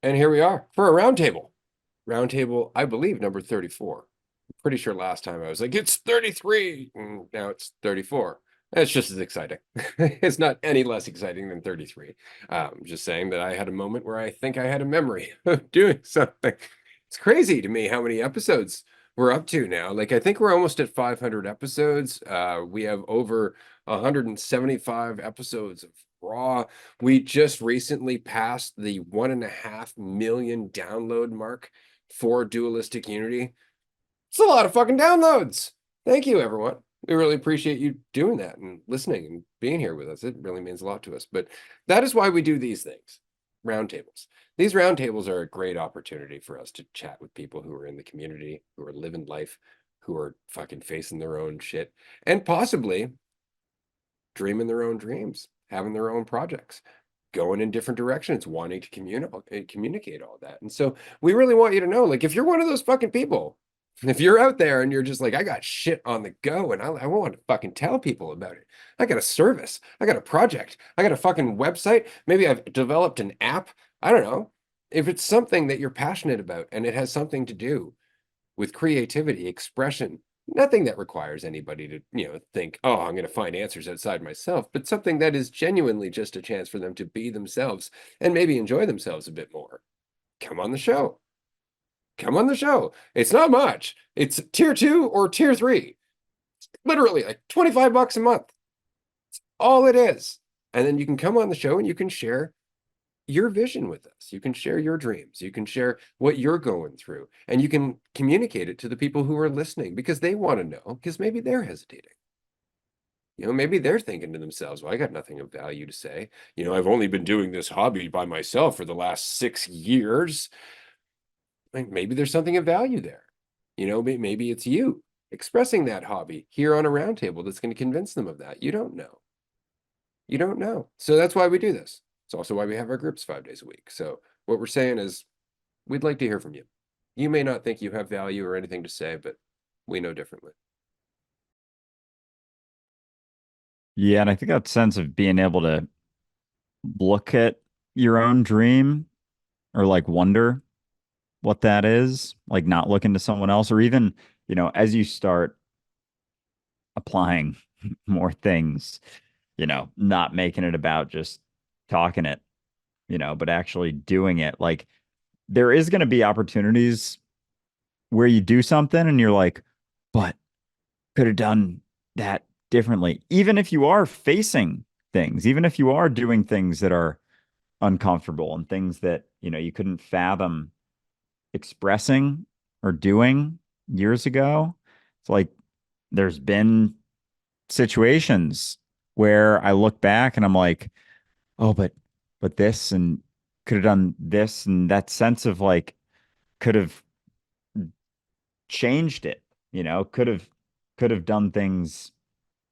And here we are for a roundtable. Roundtable, I believe, number 34. I'm pretty sure last time I was like, it's 33. And now it's 34. It's just as exciting. It's not any less exciting than 33. I'm just saying that I had a moment where I think I had a memory of doing something. It's crazy to me how many episodes we're up to now. Like, I think we're almost at 500 episodes. We have over 175 episodes of Raw. We just recently passed the 1.5 million download mark for Dualistic Unity. It's a lot of fucking downloads. Thank you, everyone. We really appreciate you doing that and listening and being here with us. It really means a lot to us. But that is why we do these things, roundtables. These roundtables are a great opportunity for us to chat with people who are in the community, who are living life, who are fucking facing their own shit, and possibly dreaming their own dreams, having their own projects, going in different directions, wanting to communicate all that. And so we really want you to know, like, if you're one of those fucking people, if you're out there and you're just like, I got shit on the go and I want to fucking tell people about it. I got a service. I got a project. I got a fucking website. Maybe I've developed an app. I don't know. If it's something that you're passionate about and it has something to do with creativity, expression, nothing that requires anybody to, think, oh, I'm going to find answers outside myself, but something that is genuinely just a chance for them to be themselves and maybe enjoy themselves a bit more. Come on the show. Come on the show. It's not much. It's tier 2 or tier 3. Literally like $25 a month. All it is. And then you can come on the show and you can share your vision with us. You can share your dreams. You can share what you're going through, and you can communicate it to the people who are listening because they want to know, because maybe they're hesitating. Maybe they're thinking to themselves, well, I got nothing of value to say. I've only been doing this hobby by myself for the last 6 years. Maybe there's something of value there. Maybe it's you expressing that hobby here on a roundtable that's going to convince them of that. You don't know. You don't know. So that's why we do this. It's also why we have our groups 5 days a week. So what we're saying is we'd like to hear from you. You may not think you have value or anything to say, but we know differently. Yeah, and I think that sense of being able to look at your own dream or like wonder what that is, like not looking to someone else, or even, as you start applying more things, not making it about just talking it, but actually doing it. Like there is going to be opportunities where you do something and you're like, but could have done that differently. Even if you are facing things, even if you are doing things that are uncomfortable and things that, you couldn't fathom expressing or doing years ago. It's like there's been situations where I look back and I'm like, oh, but this and could have done this, and that sense of like could have changed it, could have done things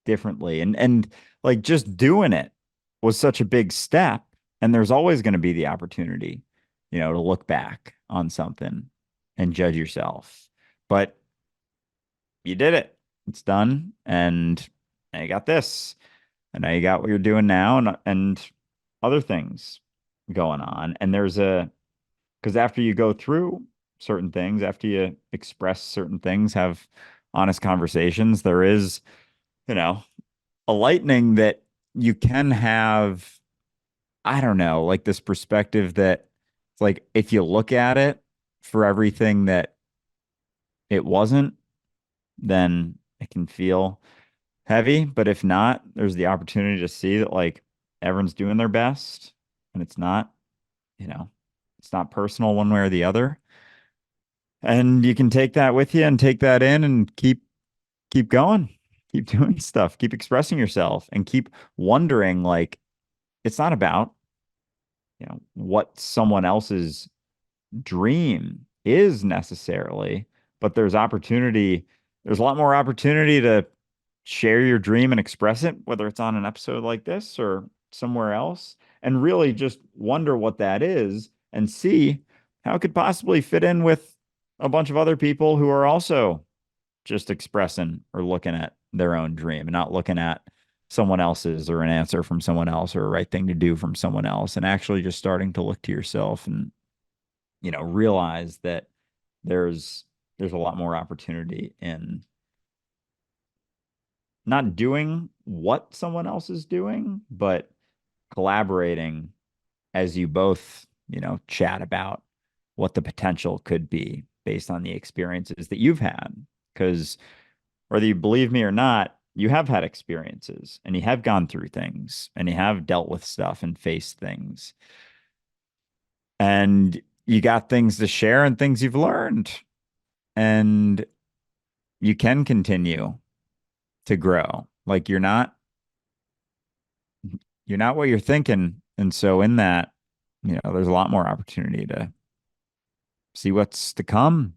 differently. And like just doing it was such a big step. And there's always going to be the opportunity, to look back on something and judge yourself. But you did it. It's done. And now you got this. And now you got what you're doing now and other things going on. And because after you go through certain things, after you express certain things, have honest conversations, there is, you know, a lightning that you can have, I don't know, like this perspective that it's like if you look at it for everything that it wasn't, then it can feel heavy. But if not, there's the opportunity to see that like everyone's doing their best and you know, it's not personal one way or the other. And you can take that with you and take that in and keep going, keep doing stuff, keep expressing yourself and keep wondering like it's not about, what someone else's dream is necessarily, but there's a lot more opportunity to share your dream and express it, whether it's on an episode like this or somewhere else, and really just wonder what that is and see how it could possibly fit in with a bunch of other people who are also just expressing or looking at their own dream and not looking at someone else's or an answer from someone else or a right thing to do from someone else and actually just starting to look to yourself and realize that there's there's a lot more opportunity in not doing what someone else is doing, but collaborating as you both, chat about what the potential could be based on the experiences that you've had. Because whether you believe me or not, you have had experiences and you have gone through things and you have dealt with stuff and faced things. And you got things to share and things you've learned. And you can continue to grow. Like you're not what you're thinking. And so in that, there's a lot more opportunity to see what's to come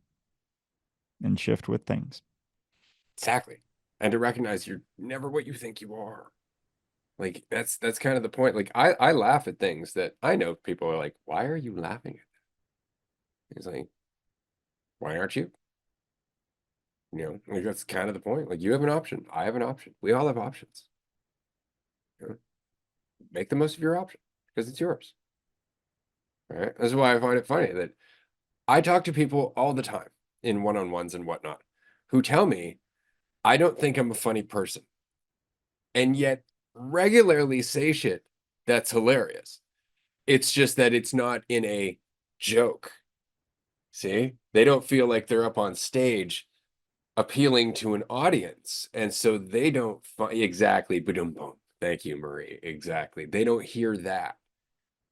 and shift with things. Exactly. And to recognize you're never what you think you are. Like that's kind of the point. Like I laugh at things that I know people are like, why are you laughing at that? It's like, why aren't you? Like that's kind of the point. Like you have an option. I have an option. We all have options. You know? Make the most of your option because it's yours. Right. That's why I find it funny that I talk to people all the time in one-on-ones and whatnot who tell me I don't think I'm a funny person and yet regularly say shit that's hilarious. It's just that it's not in a joke. See, they don't feel like they're up on stage appealing to an audience. And so they don't exactly, boom, boom. Thank you, Marie. Exactly. They don't hear that.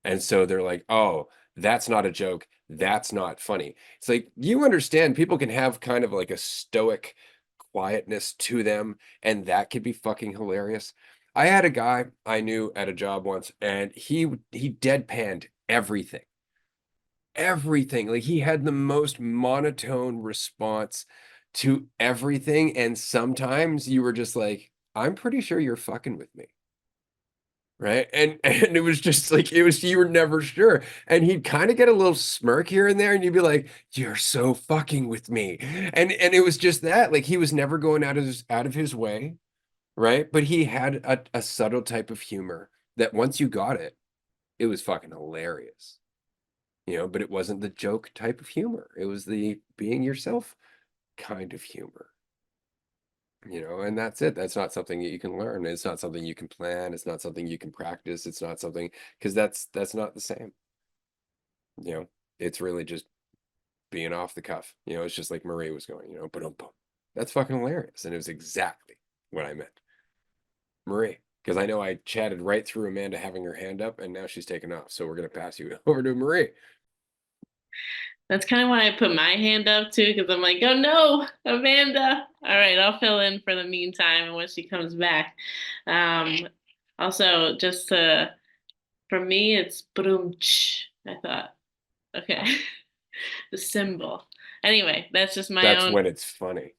And so they're like, oh, that's not a joke. That's not funny. It's like, you understand people can have kind of like a stoic quietness to them, and that could be fucking hilarious. I had a guy I knew at a job once, and he deadpanned everything. Everything. Like he had the most monotone response to everything. And sometimes you were just like, I'm pretty sure you're fucking with me. Right. And it was just like it was you were never sure. And he'd kind of get a little smirk here and there, and you'd be like, you're so fucking with me. And it was just that. Like he was never going out of his way, right? But he had a subtle type of humor that once you got it, it was fucking hilarious. But it wasn't the joke type of humor. It was the being yourself kind of humor. And that's it. That's not something that you can learn. It's not something you can plan. It's not something you can practice. It's not something because that's not the same. You know, it's really just being off the cuff. It's just like Marie was going, but boom. That's fucking hilarious. And it was exactly what I meant. Marie, because I know I chatted right through Amanda having her hand up and now she's taken off. So we're gonna pass you over to Marie. That's kind of why I put my hand up too, because I'm like, oh no, Amanda. All right, I'll fill in for the meantime and when she comes back. Um, also, for me, it's brum. I thought, okay, the symbol. Anyway, that's just my That's own. when it's funny.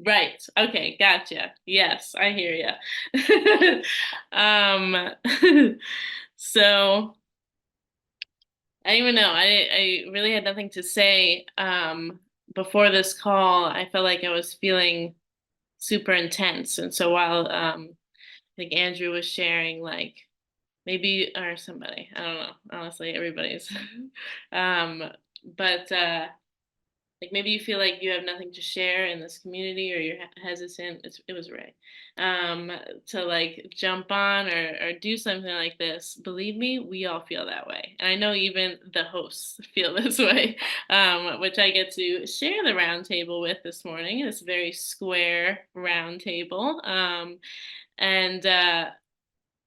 Right. Okay, gotcha. Yes, I hear you. um, so. I don't even know. I really had nothing to say. Before this call, I felt like I was feeling super intense. And so while I think Andrew was sharing, like maybe or somebody, I don't know. Honestly, everybody's. um, but like maybe you feel like you have nothing to share in this community or you're hesitant. It was Ray. Um, to like jump on or do something like this. Believe me, we all feel that way. And I know even the hosts feel this way, which I get to share the roundtable with this morning. This very square roundtable. And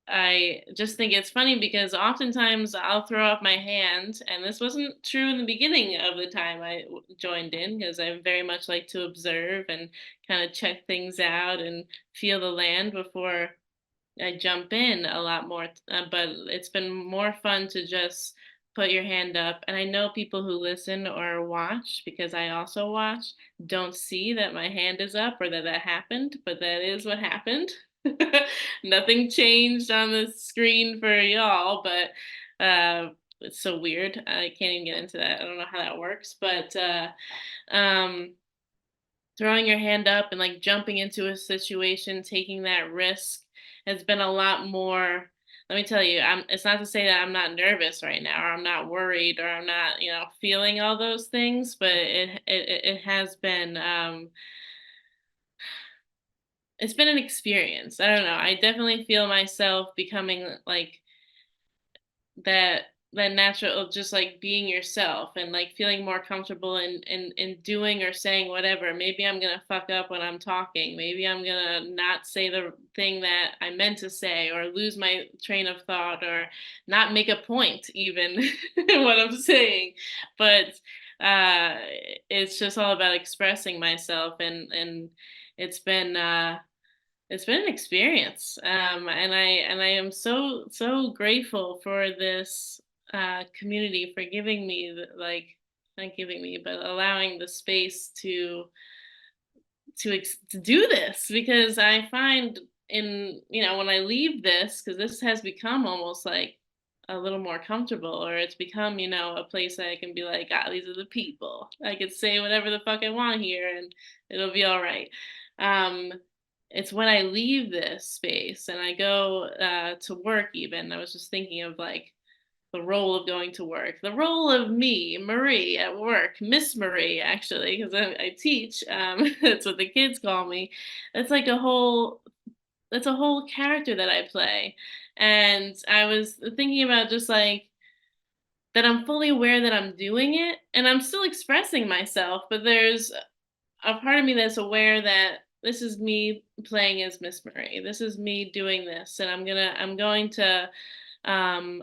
I just think it's funny because oftentimes I'll throw up my hand, and this wasn't true in the beginning of the time I joined in because I very much like to observe and kind of check things out and feel the land before I jump in a lot more. But it's been more fun to just put your hand up. And I know people who listen or watch, because I also watch, don't see that my hand is up or that that happened, but that is what happened. Nothing changed on the screen for y'all, but it's so weird. I can't even get into that. I don't know how that works, but um, throwing your hand up and like jumping into a situation, taking that risk has been a lot more let me tell you, it's not to say that I'm not nervous right now, or I'm not worried, or I'm not, feeling all those things, but it has been, it's been an experience. I don't know. I definitely feel myself becoming like that natural of just like being yourself and like feeling more comfortable in doing or saying whatever. Maybe I'm gonna fuck up when I'm talking. Maybe I'm gonna not say the thing that I meant to say, or lose my train of thought, or not make a point even in what I'm saying. But uh it's just all about expressing myself, and it's been it's been an experience, and I am so grateful for this community for giving me like, not giving me, but allowing the space to do this, because I find, in when I leave this, because this has become almost like a little more comfortable, or it's become a place that I can be like, ah, these are the people, I could say whatever the fuck I want here and it'll be all right. um it's when I leave this space and I go to work. Even I was just thinking of like the role of going to work, the role of me, Marie, at work, Miss Marie, actually, because I teach. That's what the kids call me. That's like that's a whole character that I play. And I was thinking about just like that I'm fully aware that I'm doing it and I'm still expressing myself, but there's a part of me that's aware that this is me playing as Miss Marie. This is me doing this, and I'm going to um,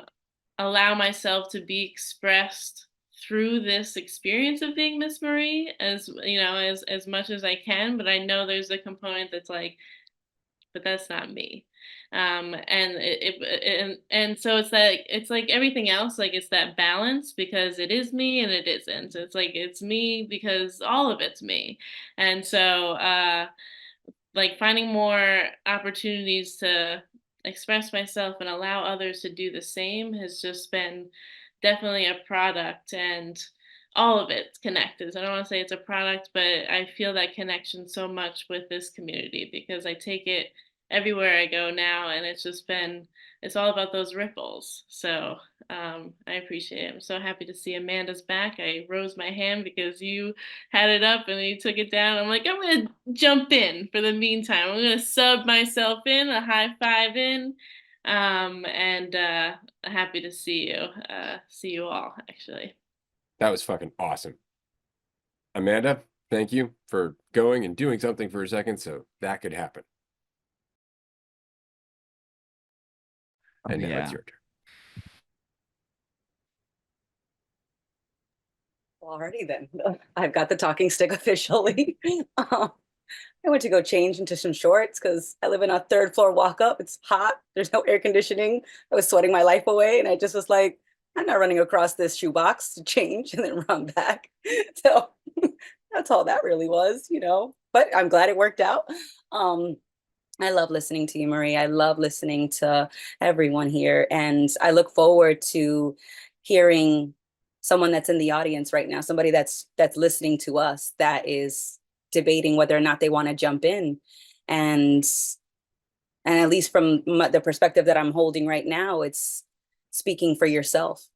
allow myself to be expressed through this experience of being Miss Marie, as as much as I can. But I know there's a component that's like, but that's not me. And and so it's like everything else, like it's that balance, because it is me and it isn't. It's like it's me because all of it's me. And so like finding more opportunities to express myself and allow others to do the same has just been definitely a product, and all of it's connected. So I don't want to say it's a product, but I feel that connection so much with this community because I take it everywhere I go now, and it's all about those ripples. So I appreciate it. I'm so happy to see Amanda's back. I rose my hand because you had it up and you took it down. I'm like, I'm gonna jump in for the meantime. I'm gonna sub myself in, a high five in, and happy to see you all actually. That was fucking awesome. Amanda, thank you for going and doing something for a second so that could happen. And now it's your turn. Alrighty then, I've got the talking stick officially. I went to go change into some shorts because I live in a third floor walk up. It's hot. There's no air conditioning. I was sweating my life away. And I just was like, I'm not running across this shoebox to change and then run back. So that's all that really was, but I'm glad it worked out. I love listening to you, Marie. I love listening to everyone here. And I look forward to hearing someone that's in the audience right now, somebody that's listening to us, that is debating whether or not they want to jump in. And at least from the perspective that I'm holding right now, it's speaking for yourself,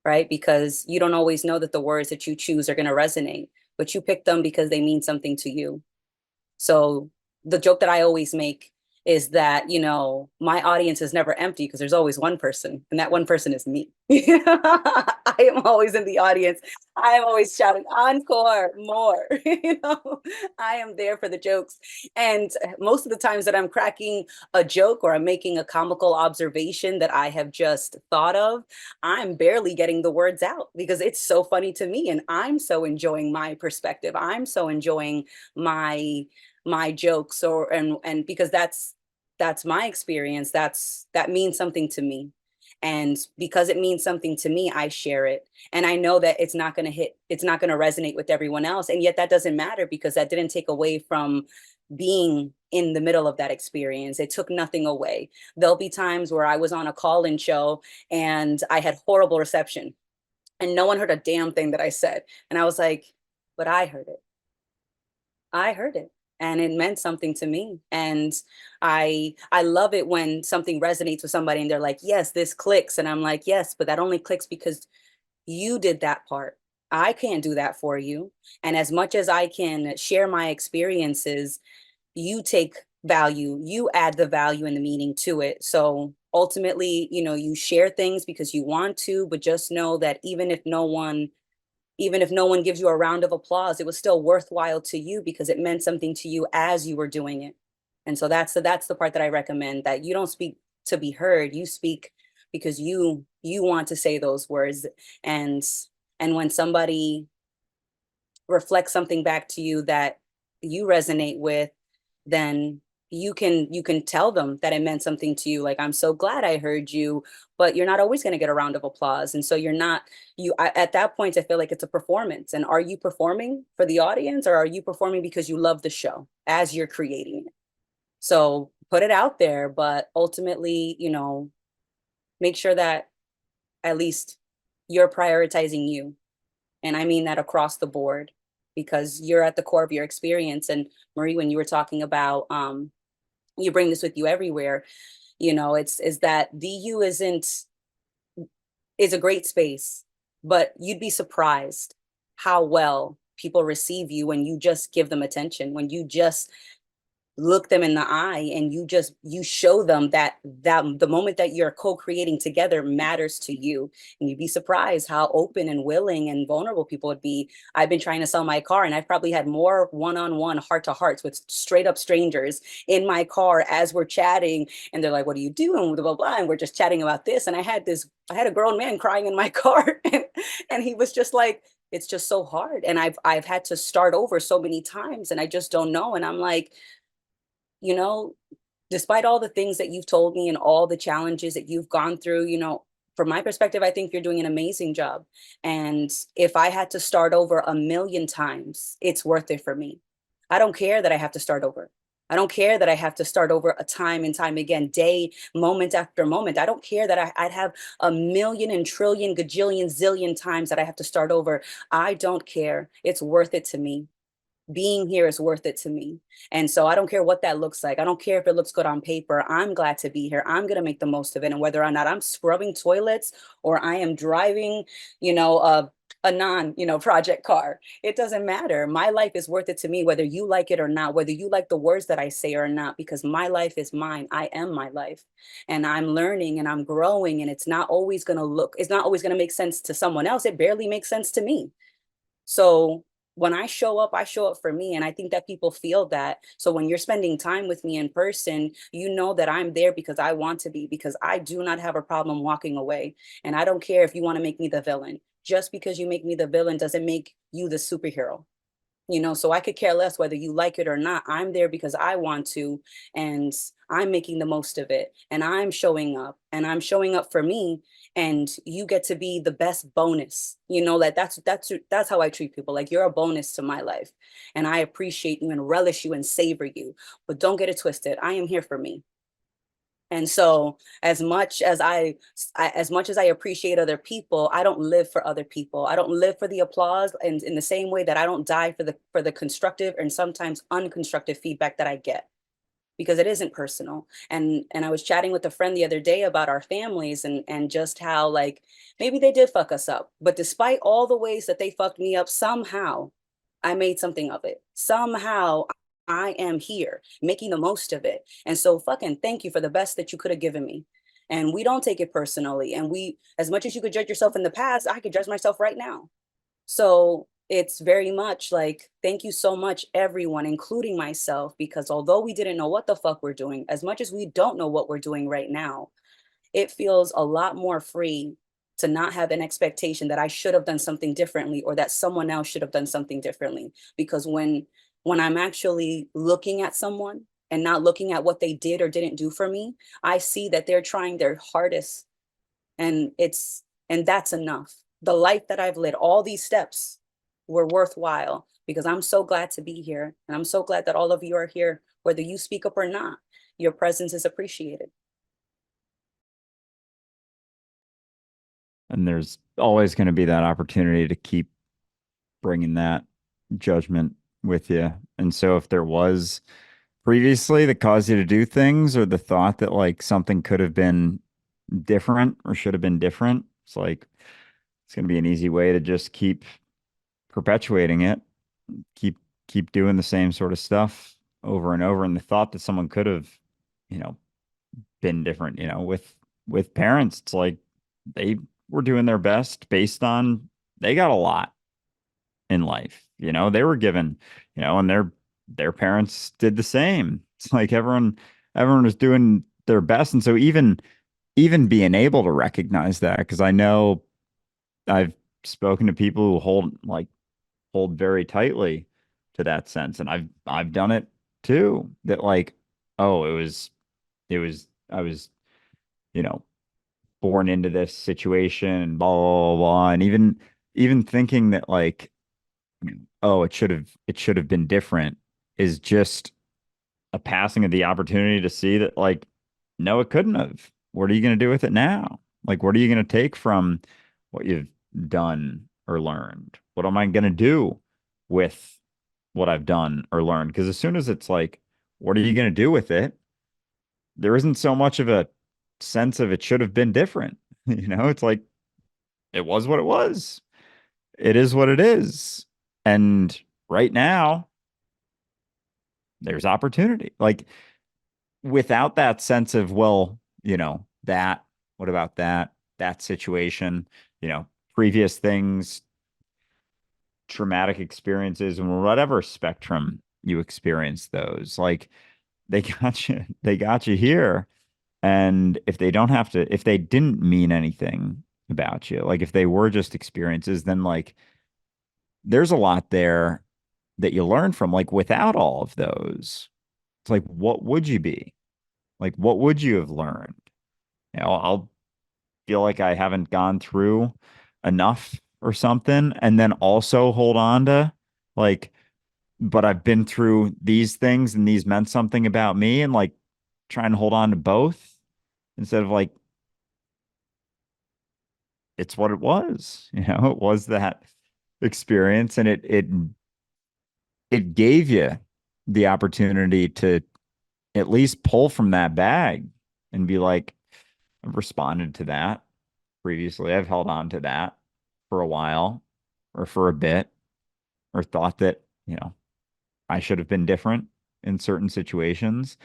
right? Because you don't always know that the words that you choose are going to resonate, but you pick them because they mean something to you. So the joke that I always make is that, my audience is never empty because there's always one person, and that one person is me. I am always in the audience. I am always shouting, encore, more. I am there for the jokes. And most of the times that I'm cracking a joke or I'm making a comical observation that I have just thought of, I'm barely getting the words out because it's so funny to me. And I'm so enjoying my perspective. I'm so enjoying my jokes, and because that's my experience, that means something to me. And because it means something to me, I share it. And I know that it's not going to resonate with everyone else. And yet that doesn't matter, because that didn't take away from being in the middle of that experience. It took nothing away. There'll be times where I was on a call-in show and I had horrible reception and no one heard a damn thing that I said. And I was like, but I heard it. I heard it. and it meant something to me. And I love it when something resonates with somebody and they're like, yes, this clicks. And I'm like, yes, but that only clicks because you did that part. I can't do that for you. And as much as I can share my experiences, you take value, you add the value and the meaning to it. So ultimately, you share things because you want to, but just know that even if no one gives you a round of applause, it was still worthwhile to you because it meant something to you as you were doing it. And so that's the part that I recommend, that you don't speak to be heard, you speak because you want to say those words. And when somebody reflects something back to you that you resonate with, then you can tell them that it meant something to you. Like, I'm so glad I heard you, but you're not always going to get a round of applause. And so you're not, at that point, I feel like it's a performance. And are you performing for the audience, or are you performing because you love the show as you're creating it? So put it out there, but ultimately, make sure that at least you're prioritizing you. And I mean that across the board, because you're at the core of your experience. And Marie, when you were talking about, you bring this with you everywhere, it's is that DU is a great space, but you'd be surprised how well people receive you when you just give them attention, when you just look them in the eye and you show them that the moment that you're co-creating together matters to you. And you'd be surprised how open and willing and vulnerable people would be. I've been trying to sell my car, and I've probably had more one-on-one heart-to-hearts with straight up strangers in my car as we're chatting, and they're like, what are you doing, blah blah blah, and we're just chatting about this. And I had a grown man crying in my car, and he was just like, it's just so hard, and I've had to start over so many times, and I just don't know. And I'm like, you know, despite all the things that you've told me and all the challenges that you've gone through, from my perspective, I think you're doing an amazing job. And if I had to start over a million times, it's worth it for me. I don't care that I have to start over. I don't care that I have to start over a time and time again, day, moment after moment. I don't care that I'd have a million and trillion, gajillion, zillion times that I have to start over. I don't care. It's worth it to me. Being here is worth it to me. And so I don't care what that looks like. I don't care if it looks good on paper. I'm glad to be here. I'm going to make the most of it. And whether or not I'm scrubbing toilets or I am driving, a project car, it doesn't matter. My life is worth it to me, whether you like it or not, whether you like the words that I say or not, because my life is mine. I am my life, and I'm learning and I'm growing, and it's not always going to make sense to someone else. It barely makes sense to me. So when I show up for me. And I think that people feel that. So when you're spending time with me in person, you know that I'm there because I want to be, because I do not have a problem walking away. And I don't care if you want to make me the villain. Just because you make me the villain doesn't make you the superhero. So I could care less whether you like it or not. I'm there because I want to, and I'm making the most of it, and I'm showing up, and I'm showing up for me, and you get to be the best bonus. That's how I treat people. Like, you're a bonus to my life, and I appreciate you and relish you and savor you. But don't get it twisted. I am here for me. And so as much as I appreciate other people, I don't live for other people. I don't live for the applause, and in the same way that I don't die for the constructive and sometimes unconstructive feedback that I get, because it isn't personal. And I was chatting with a friend the other day about our families, and just how, like, maybe they did fuck us up, but despite all the ways that they fucked me up, somehow I made something of it. Somehow I am here making the most of it. And so fucking thank you for the best that you could have given me. And we don't take it personally. And as much as you could judge yourself in the past, I could judge myself right now. So it's very much like, thank you so much, everyone, including myself, because although we didn't know what the fuck we're doing, as much as we don't know what we're doing right now, it feels a lot more free to not have an expectation that I should have done something differently, or that someone else should have done something differently. Because when I'm actually looking at someone and not looking at what they did or didn't do for me, I see that they're trying their hardest, and that's enough. The life that I've led, all these steps were worthwhile, because I'm so glad to be here. And I'm so glad that all of you are here, whether you speak up or not. Your presence is appreciated. And there's always going to be that opportunity to keep bringing that judgment with you. And so if there was previously that caused you to do things, or the thought that like something could have been different or should have been different, it's like it's going to be an easy way to just keep perpetuating it, keep doing the same sort of stuff over and over. And the thought that someone could have, you know, been different, you know, with parents, it's like they were doing their best based on they got a lot in life, you know, they were given, you know, and their parents did the same. It's like everyone was doing their best. And so even being able to recognize that, because I know I've spoken to people who hold very tightly to that sense, and I've done it too, that like, oh, I was, you know, born into this situation and blah blah blah, blah. And even thinking that like, oh, it should have been different is just a passing of the opportunity to see that like, no, it couldn't have. What are you going to do with it now? Like, what are you going to take from what you've done or learned? What am I going to do with what I've done or learned? Because as soon as it's like, what are you going to do with it? There isn't so much of a sense of it should have been different. You know, it's like, it was what it was. It is what it is. And right now, there's opportunity. Like, without that sense of, well, you know, that, what about that situation, you know, previous things, traumatic experiences, and whatever spectrum you experience those, like they got you here. And if they don't have to, if they didn't mean anything about you, like if they were just experiences, then like there's a lot there that you learn from. Like without all of those, it's like, what would you be? Like, what would you have learned? You know, I'll feel like I haven't gone through enough or something, and then also hold on to like, but I've been through these things and these meant something about me, and like trying to hold on to both instead of like, it's what it was, you know, it was that experience, and it gave you the opportunity to at least pull from that bag and be like, I've responded to that previously. I've held on to that for a while or for a bit, or thought that, you know, I should have been different in certain situations.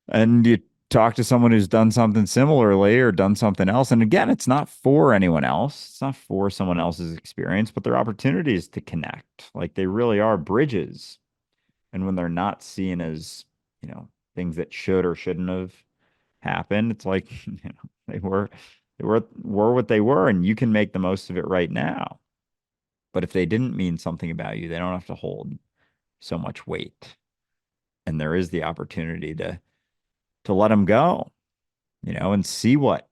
And you talk to someone who's done something similarly or done something else. And again, it's not for anyone else. It's not for someone else's experience, but they're opportunities to connect. Like they really are bridges. And when they're not seen as, you know, things that should or shouldn't have happened, it's like, you know, they were what they were, and you can make the most of it right now. But if they didn't mean something about you, they don't have to hold so much weight. And there is the opportunity to let them go, you know, and see what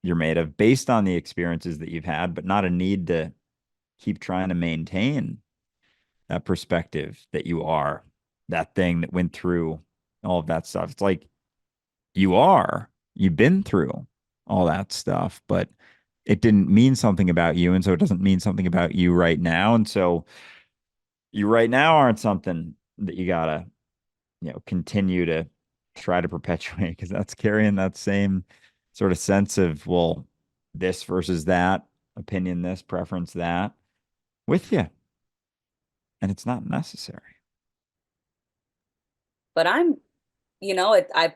you're made of based on the experiences that you've had, but not a need to keep trying to maintain that perspective that you are that thing that went through all of that stuff. It's like you've been through all that stuff, but it didn't mean something about you. And so it doesn't mean something about you right now. And so you right now aren't something that you gotta, you know, continue to try to perpetuate, because that's carrying that same sort of sense of, well, this versus that, opinion this, preference that with you. And it's not necessary. But I'm, you know, I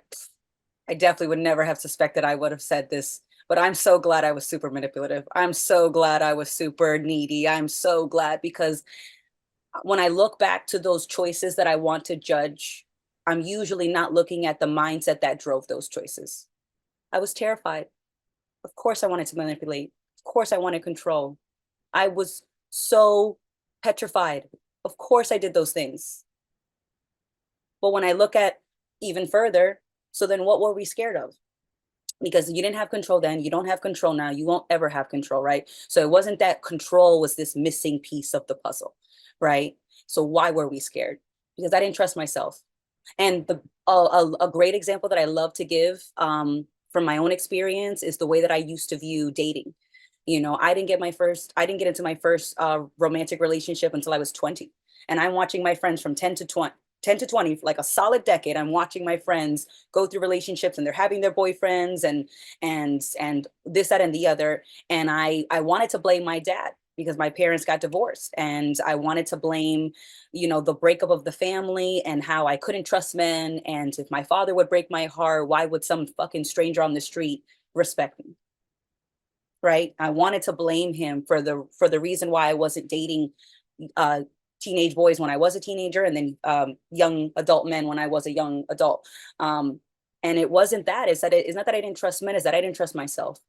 definitely would never have suspected I would have said this, but I'm so glad I was super manipulative. I'm so glad I was super needy. I'm so glad, because when I look back to those choices that I want to judge, I'm usually not looking at the mindset that drove those choices. I was terrified. Of course I wanted to manipulate. Of course I wanted control. I was so petrified. Of course I did those things. But when I look at even further, so then what were we scared of? Because you didn't have control then, you don't have control now, you won't ever have control, right? So it wasn't that control was this missing piece of the puzzle, right? So why were we scared? Because I didn't trust myself. And a great example that I love to give from my own experience is the way that I used to view dating. You know, I didn't get into my first romantic relationship until I was 20. And I'm watching my friends from 10 to 20, for like a solid decade. I'm watching my friends go through relationships and they're having their boyfriends and this, that, and the other. And I wanted to blame my dad because my parents got divorced, and I wanted to blame, the breakup of the family and how I couldn't trust men. And if my father would break my heart, why would some fucking stranger on the street respect me? Right? I wanted to blame him for the reason why I wasn't dating teenage boys when I was a teenager, and then young adult men when I was a young adult. And it wasn't that. It's not that I didn't trust men, it's that I didn't trust myself.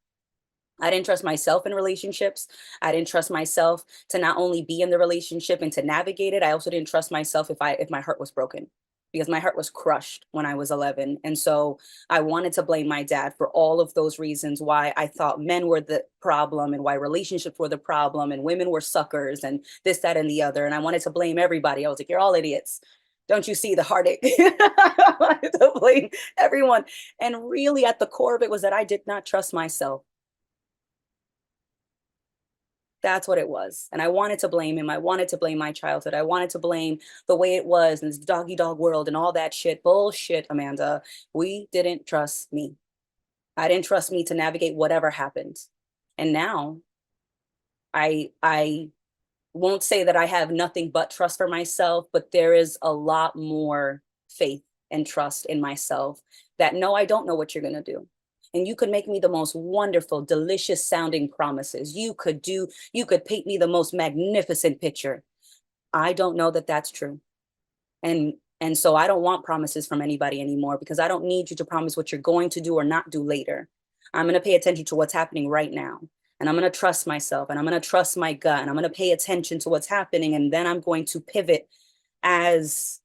I didn't trust myself in relationships. I didn't trust myself to not only be in the relationship and to navigate it. I also didn't trust myself if my heart was broken, because my heart was crushed when I was 11. And so I wanted to blame my dad for all of those reasons why I thought men were the problem and why relationships were the problem and women were suckers and this, that, and the other. And I wanted to blame everybody. I was like, you're all idiots. Don't you see the heartache? I wanted to blame everyone. And really at the core of it was that I did not trust myself. That's what it was. And I wanted to blame him. I wanted to blame my childhood. I wanted to blame the way it was and this doggy dog world and all that shit. Bullshit, Amanda. We didn't trust me. I didn't trust me to navigate whatever happened. And now I won't say that I have nothing but trust for myself, but there is a lot more faith and trust in myself that no, I don't know what you're going to do. And you could make me the most wonderful, delicious sounding promises. You could paint me the most magnificent picture. I don't know that that's true. And so I don't want promises from anybody anymore, because I don't need you to promise what you're going to do or not do later. I'm going to pay attention to what's happening right now. And I'm going to trust myself, and I'm going to trust my gut, and I'm going to pay attention to what's happening. And then I'm going to pivot as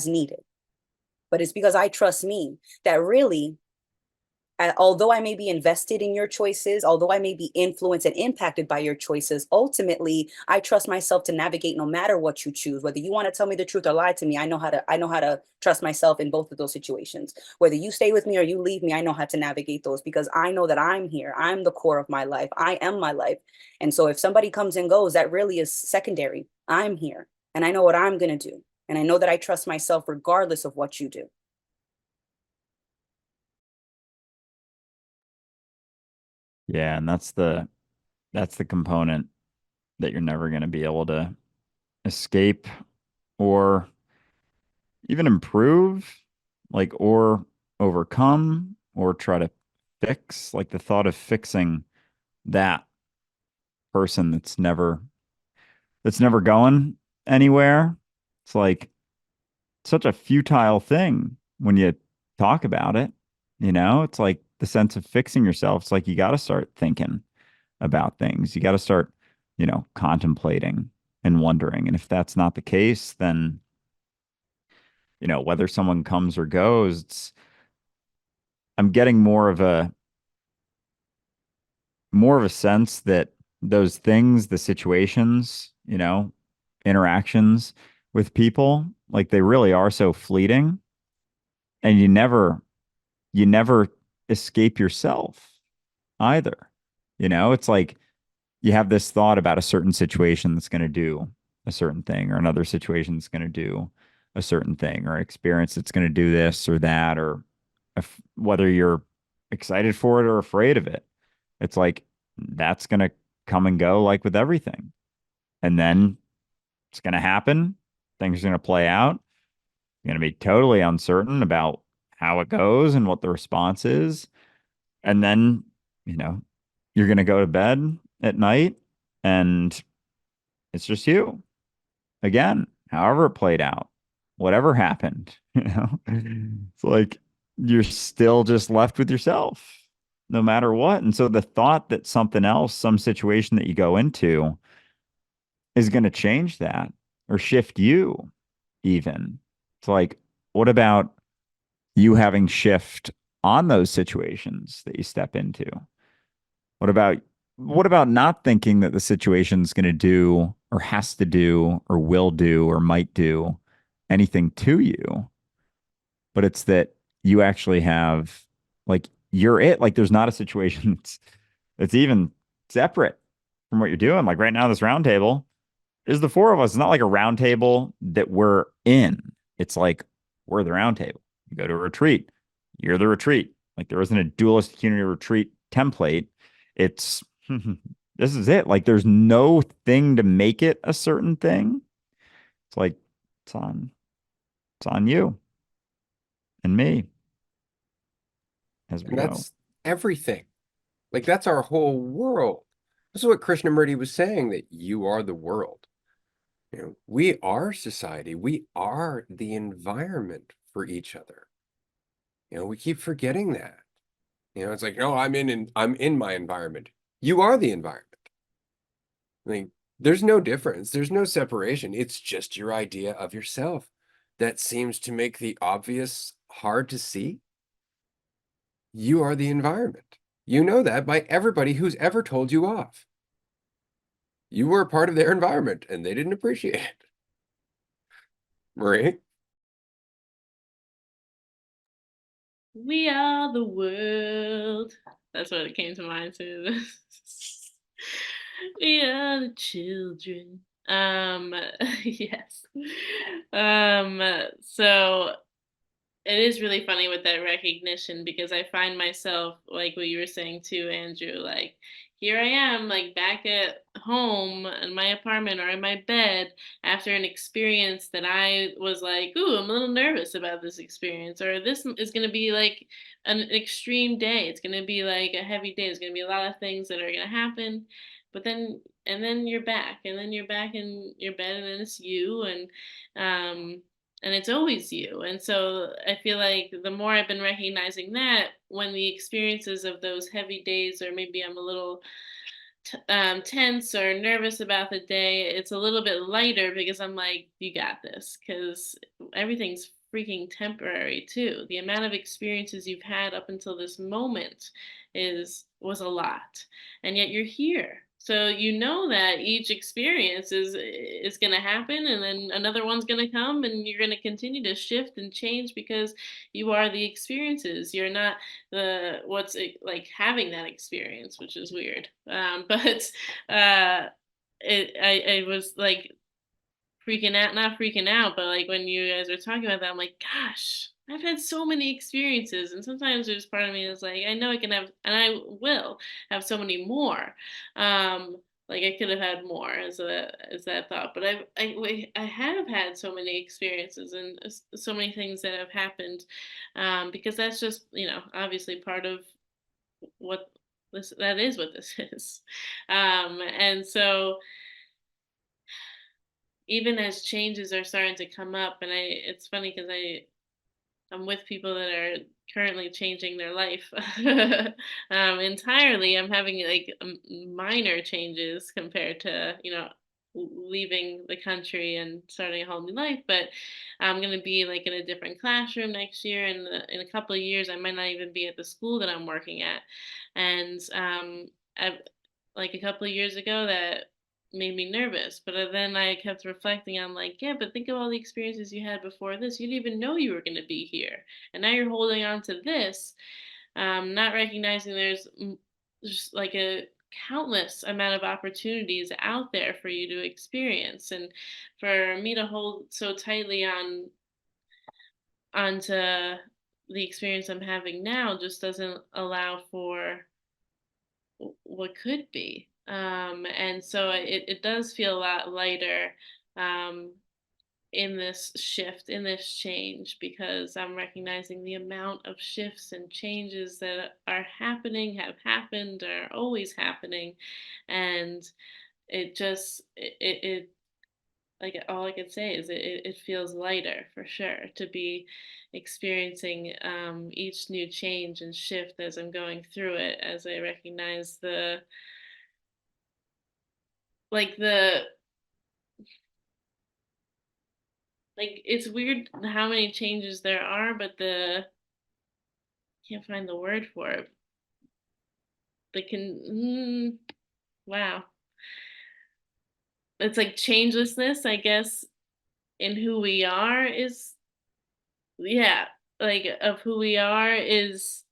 needed. But it's because I trust me that really, although I may be invested in your choices, although I may be influenced and impacted by your choices, ultimately, I trust myself to navigate no matter what you choose. Whether you want to tell me the truth or lie to me, I know how to trust myself in both of those situations. Whether you stay with me or you leave me, I know how to navigate those, because I know that I'm here. I'm the core of my life. I am my life. And so if somebody comes and goes, that really is secondary. I'm here and I know what I'm going to do. And I know that I trust myself regardless of what you do. Yeah, and that's the component that you're never going to be able to escape or even improve, like, or overcome or try to fix. Like the thought of fixing that person that's never going anywhere. It's like such a futile thing when you talk about it. It's like the sense of fixing yourself. It's like you got to start thinking about things. You got to start, contemplating and wondering. And if that's not the case, then, whether someone comes or goes, I'm getting more of a sense that those things, the situations, interactions with people, like they really are so fleeting, and you never escape yourself either. It's like you have this thought about a certain situation that's going to do a certain thing, or another situation that's going to do a certain thing, or experience that's going to do this or that, or whether you're excited for it or afraid of it. It's like that's going to come and go, like with everything. And then it's going to happen. Things are going to play out. You're going to be totally uncertain about how it goes and what the response is. And then, you're going to go to bed at night and it's just you again, however it played out, whatever happened, it's like you're still just left with yourself no matter what. And so the thought that something else, some situation that you go into is going to change that or shift you even. It's like, what about you having shift on those situations that you step into? What about not thinking that the situation's going to do or has to do or will do or might do anything to you, but it's that you actually have, like, you're it. Like there's not a situation that's even separate from what you're doing. Like right now, this roundtable, there's the four of us. It's not like a round table that we're in. It's like we're the round table. You go to a retreat, you're the retreat. Like there isn't a dualistic unity retreat template. It's this is it. Like there's no thing to make it a certain thing. It's like it's on you and me as we And go. that's everything. Like that's our whole world. This is what Krishnamurti was saying, that you are the world. You know, we are society. We are the environment for each other. You know, we keep forgetting that. You know, it's like, no, I'm in my environment. You are the environment. I mean, there's no difference. There's no separation. It's just your idea of yourself that seems to make the obvious hard to see. You are the environment. You know that by everybody who's ever told you off. You were a part of their environment and they didn't appreciate it. Marie? We are the world. That's what it came to mind too. We are the children. Yes. So it is really funny with that recognition, because I find myself, like what you were saying too, Andrew, like here I am, like back at home in my apartment or in my bed after an experience that I was like, ooh, I'm a little nervous about this experience, or this is going to be like an extreme day. It's going to be like a heavy day. There's going to be a lot of things that are going to happen. But then you're back, and then you're back in your bed, and then it's you, and it's always you. And so I feel like the more I've been recognizing that, when the experiences of those heavy days, or maybe I'm a little tense or nervous about the day, it's a little bit lighter, because I'm like, you got this, because everything's freaking temporary too. The amount of experiences you've had up until this moment was a lot, and yet you're here. So you know that each experience is going to happen, and then another one's going to come, and you're going to continue to shift and change, because you are the experiences. You're not like having that experience, which is weird. But I was like freaking out, not freaking out, but like when you guys were talking about that, I'm like, gosh, I've had so many experiences, and sometimes there's part of me that's like, I know I can have, and I will have so many more. Um, like I could have had more, as that thought, but I have had so many experiences, and so many things that have happened, because that's just, obviously part of what that is what this is. And so even as changes are starting to come up, and it's funny because I'm with people that are currently changing their life entirely. I'm having like minor changes compared to, leaving the country and starting a whole new life. But I'm going to be like in a different classroom next year, and in a couple of years I might not even be at the school that I'm working at. And I've, like a couple of years ago, that made me nervous. But then I kept reflecting on, like, yeah, but think of all the experiences you had before this. You didn't even know you were going to be here, and now you're holding on to this, not recognizing there's just like a countless amount of opportunities out there for you to experience. And for me to hold so tightly onto the experience I'm having now just doesn't allow for what could be. And so it does feel a lot lighter, um, in this shift, in this change, because I'm recognizing the amount of shifts and changes that are happening, have happened, are always happening. And it like all I could say is it feels lighter for sure to be experiencing each new change and shift as I'm going through it, as I recognize like the like it's weird how many changes there are, but can't find the word for it. The can wow. It's like changelessness, I guess, in who we are is, yeah, like of who we are is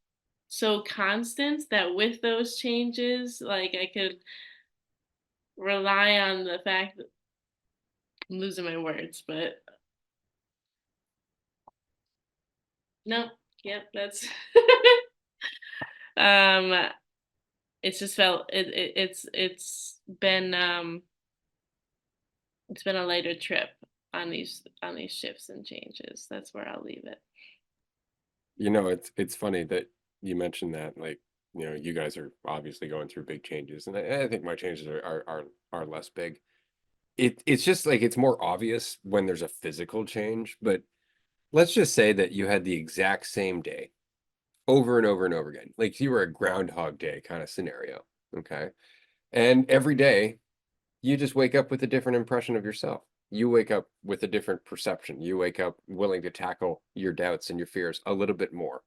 so constant that with those changes, like I could rely on the fact I'm losing my words, but no, yep, that's um it's just felt it's been a lighter trip on these shifts and changes. That's where I'll leave it. You know, it's funny that you mentioned that, like, you know, you guys are obviously going through big changes, and I think my changes are less big. It's just like it's more obvious when there's a physical change, but let's just say that you had the exact same day over and over and over again. Like you were a Groundhog Day kind of scenario, okay? And every day you just wake up with a different impression of yourself. You wake up with a different perception. You wake up willing to tackle your doubts and your fears a little bit more.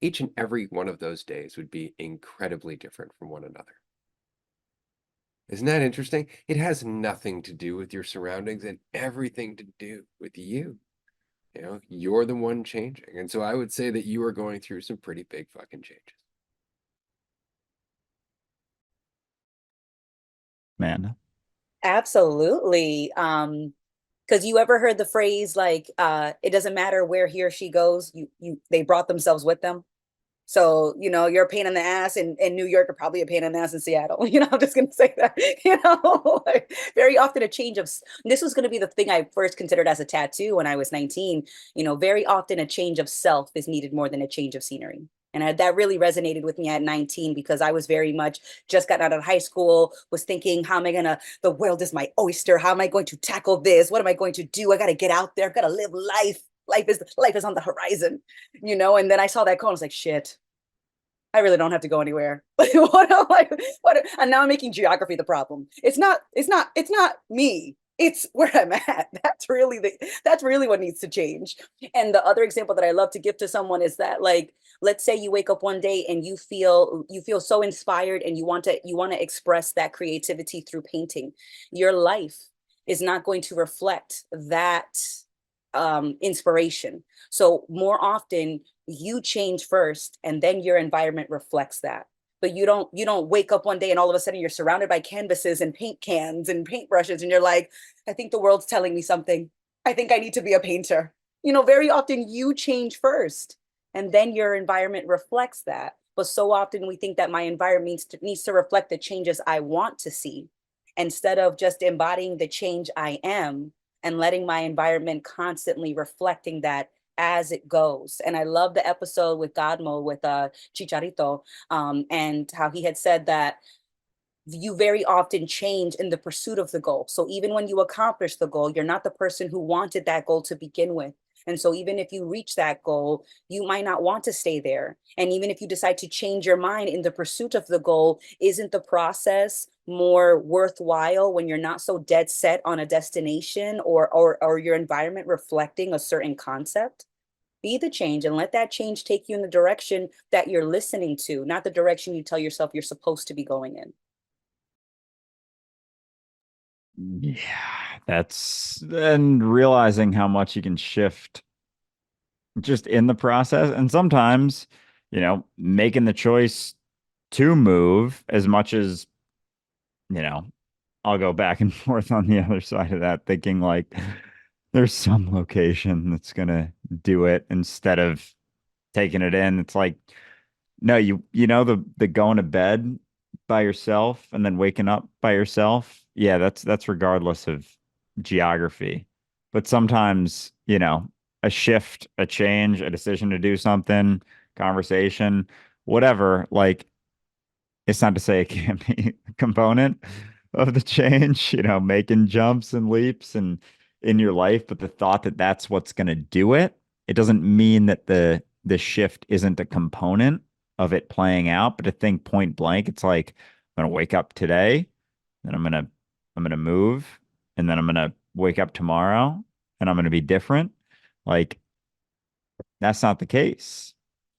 Each and every one of those days would be incredibly different from one another. Isn't that interesting? It has nothing to do with your surroundings and everything to do with you. You know, you're the one changing. And so I would say that you are going through some pretty big fucking changes. Man. Absolutely. Because you ever heard the phrase like, it doesn't matter where he or she goes, they brought themselves with them. So, you know, you're a pain in the ass in New York, or probably a pain in the ass in Seattle. You know, I'm just going to say that, you know, like very often a change of, this was going to be the thing I first considered as a tattoo when I was 19. You know, very often a change of self is needed more than a change of scenery. And that really resonated with me at 19 because I was very much just got out of high school, was thinking, how am I going to, the world is my oyster. How am I going to tackle this? What am I going to do? I got to get out there. I've got to live life. Life is on the horizon, you know. And then I saw that call. I was like, shit, I really don't have to go anywhere. And now I'm making geography the problem. It's not me. It's where I'm at. That's really what needs to change. And the other example that I love to give to someone is that, like, let's say you wake up one day and you feel so inspired and you want to express that creativity through painting. Your life is not going to reflect that inspiration. So more often you change first and then your environment reflects that. But you don't wake up one day and all of a sudden you're surrounded by canvases and paint cans and paintbrushes and you're like, I think the world's telling me something. I think I need to be a painter. You know, very often you change first and then your environment reflects that. But so often we think that my environment needs to reflect the changes I want to see instead of just embodying the change I am and letting my environment constantly reflecting that as it goes. And I love the episode with Godmo with Chicharito, and how he had said that you very often change in the pursuit of the goal. So even when you accomplish the goal, you're not the person who wanted that goal to begin with. And so even if you reach that goal, you might not want to stay there. And even if you decide to change your mind in the pursuit of the goal, isn't the process more worthwhile when you're not so dead set on a destination or your environment reflecting a certain concept? Be the change and let that change take you in the direction that you're listening to, not the direction you tell yourself you're supposed to be going in. Yeah, that's and realizing how much you can shift just in the process. And sometimes, you know, making the choice to move as much as, you know, I'll go back and forth on the other side of that, thinking like there's some location that's gonna do it instead of taking it in. It's like, no, you know the going to bed by yourself and then waking up by yourself. Yeah, that's regardless of geography. But sometimes, you know, a shift, a change, a decision to do something, conversation, whatever, like it's not to say it can't be a component of the change, you know, making jumps and leaps and in your life, but the thought that that's what's going to do it, it doesn't mean that the shift isn't a component of it playing out. But to think point blank, it's like I'm going to wake up today, then I'm gonna move, and then I'm gonna wake up tomorrow, and I'm gonna be different. Like that's not the case.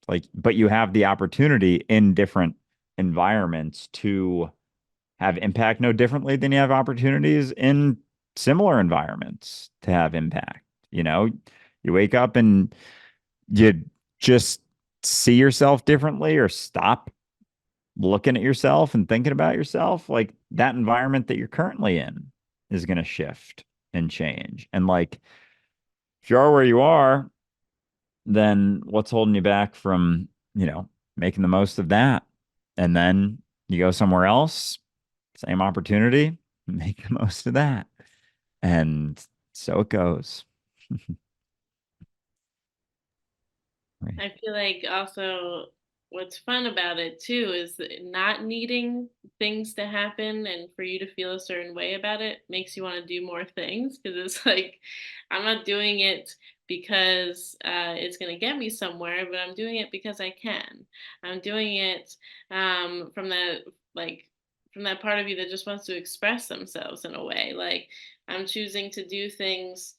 Like, but you have the opportunity in different environments to have impact no differently than you have opportunities in similar environments to have impact. You know, you wake up and you just see yourself differently or stop looking at yourself and thinking about yourself. Like that environment that you're currently in is going to shift. and change. And like, if you are where you are, then what's holding you back from, making the most of that? And then you go somewhere else, same opportunity, make the most of that. And so it goes. Right. I feel like also what's fun about it too is not needing things to happen and for you to feel a certain way about it makes you want to do more things because it's like I'm not doing it because it's going to get me somewhere, but I'm doing it because I can. I'm doing it from that like from that part of you that just wants to express themselves in a way. Like I'm choosing to do things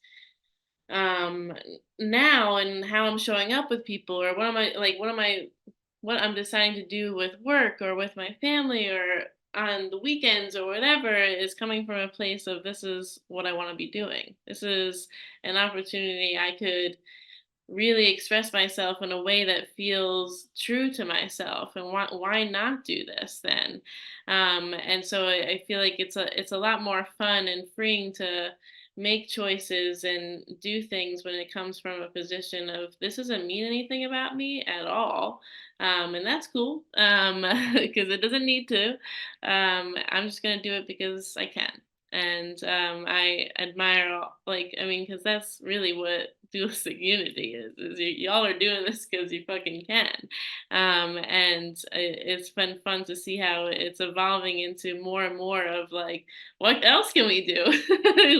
um now and how I'm showing up with people or what I'm deciding to do with work or with my family or on the weekends or whatever is coming from a place of this is what I want to be doing. This is an opportunity I could really express myself in a way that feels true to myself and why not do this then and so I feel like it's a lot more fun and freeing to make choices and do things when it comes from a position of this doesn't mean anything about me at all and that's cool because it doesn't need to I'm just going to do it because I can and I admire like I mean because that's really what dualistic unity is y'all are doing this because you fucking can and it's been fun to see how it's evolving into more and more of like what else can we do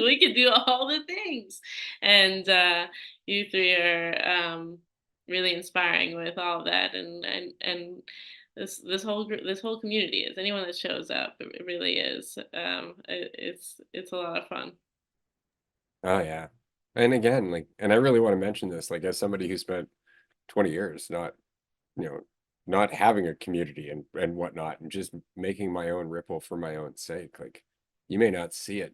we can do all the things and you three are really inspiring with all of that and this whole community is anyone that shows up it really is it's a lot of fun. Oh yeah. And again, like, and I really want to mention this, like, as somebody who spent 20 years not, you know, not having a community and whatnot, and just making my own ripple for my own sake. Like, you may not see it.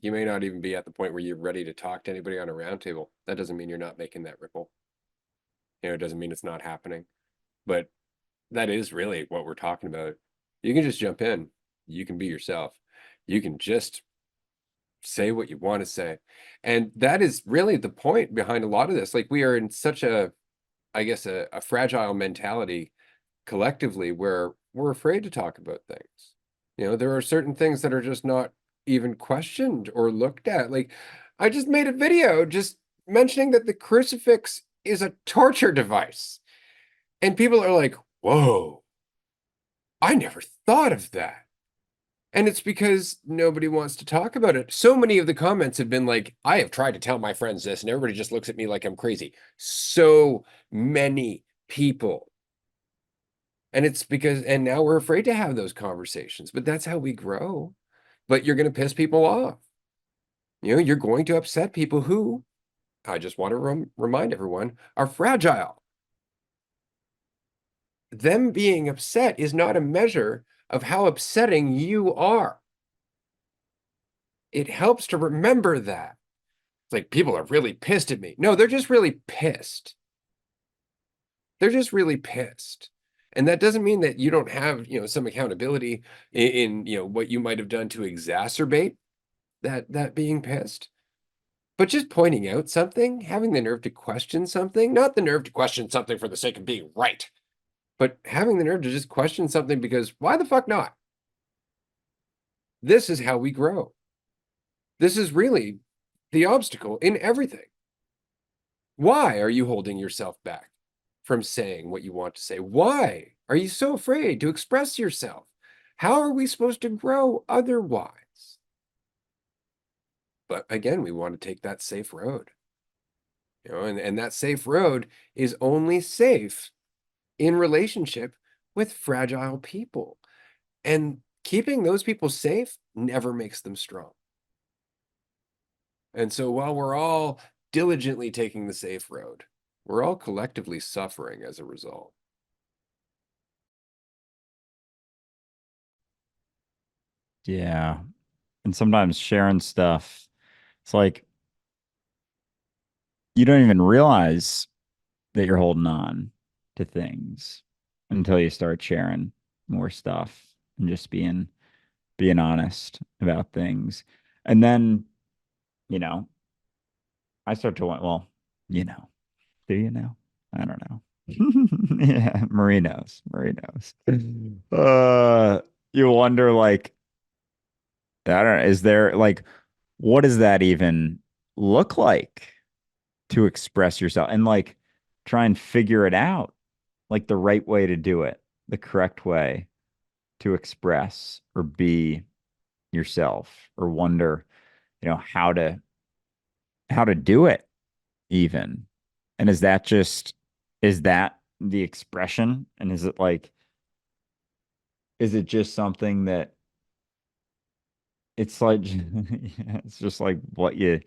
You may not even be at the point where you're ready to talk to anybody on a roundtable. That doesn't mean you're not making that ripple. It doesn't mean it's not happening. But that is really what we're talking about. You can just jump in. You can be yourself. You can just say what you want to say. And that is really the point behind a lot of this. Like, we are in such a, I guess, a fragile mentality collectively where we're afraid to talk about things. There are certain things that are just not even questioned or looked at. Like, I just made a video just mentioning that the crucifix is a torture device. And people are like, whoa, I never thought of that. And it's because nobody wants to talk about it. So many of the comments have been like, I have tried to tell my friends this, and everybody just looks at me like I'm crazy. So many people. And it's because, and now we're afraid to have those conversations, but that's how we grow. But you're going to piss people off. You're going to upset people who, I just want to remind everyone, are fragile. Them being upset is not a measure of how upsetting you are. It helps to remember that. It's like, people are really pissed at me. No, they're just really pissed. They're just really pissed. And that doesn't mean that you don't have, some accountability in what you might have done to exacerbate that being pissed. But just pointing out something, having the nerve to question something, not the nerve to question something for the sake of being right, but having the nerve to just question something because why the fuck not? This is how we grow. This is really the obstacle in everything. Why are you holding yourself back from saying what you want to say? Why are you so afraid to express yourself? How are we supposed to grow otherwise? But again, we want to take that safe road. And that safe road is only safe in relationship with fragile people. And keeping those people safe never makes them strong. And so while we're all diligently taking the safe road, we're all collectively suffering as a result. Yeah. And sometimes sharing stuff, it's like you don't even realize that you're holding on to things until you start sharing more stuff and just being honest about things. And then you know, I start to want, well, you know, do you know? I don't know. Yeah, Marie knows. Marie knows. You wonder, like, I don't know, is there like, what does that even look like to express yourself and like try and figure it out, like the right way to do it, the correct way to express or be yourself, or wonder, how to do it even. And is that the expression? And is it just something that it's like, it's just like what you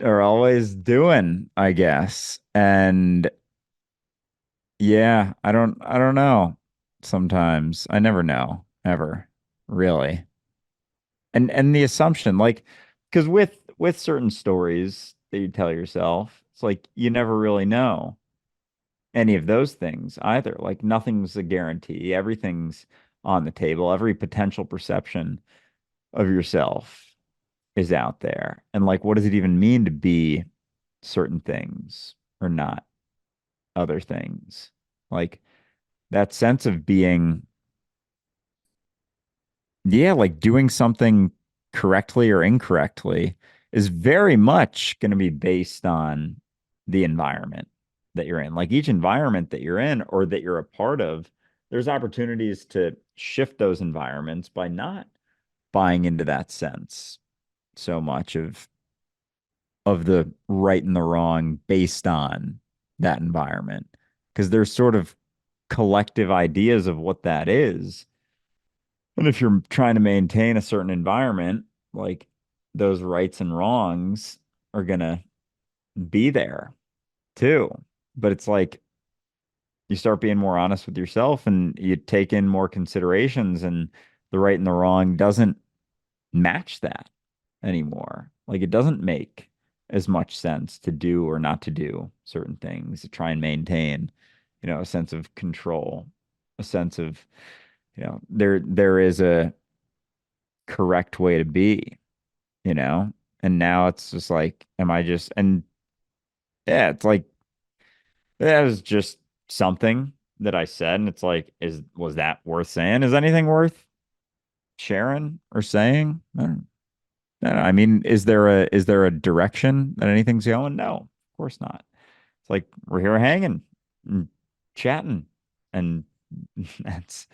are always doing, I guess. And yeah, I don't know. Sometimes I never know, ever, really. And the assumption, like, because with certain stories that you tell yourself, it's like you never really know any of those things either. Like nothing's a guarantee. Everything's on the table. Every potential perception of yourself is out there. And like, what does it even mean to be certain things or not other things? Like that sense of being, yeah, like doing something correctly or incorrectly is very much going to be based on the environment that you're in. Like each environment that you're in or that you're a part of, there's opportunities to shift those environments by not buying into that sense so much of the right and the wrong based on that environment. Because there's sort of collective ideas of what that is. And if you're trying to maintain a certain environment, like those rights and wrongs are gonna be there too. But it's like you start being more honest with yourself and you take in more considerations, and the right and the wrong doesn't match that anymore. Like it doesn't make as much sense to do or not to do certain things, to try and maintain, a sense of control, a sense of, there is a correct way to be, you know? And now it's just like, am I just, and yeah, it's like, that was just something that I said. And it's like, was that worth saying? Is anything worth sharing or saying? I don't know. I mean, is there a direction that anything's going? No, of course not. It's like we're here hanging and chatting, and that's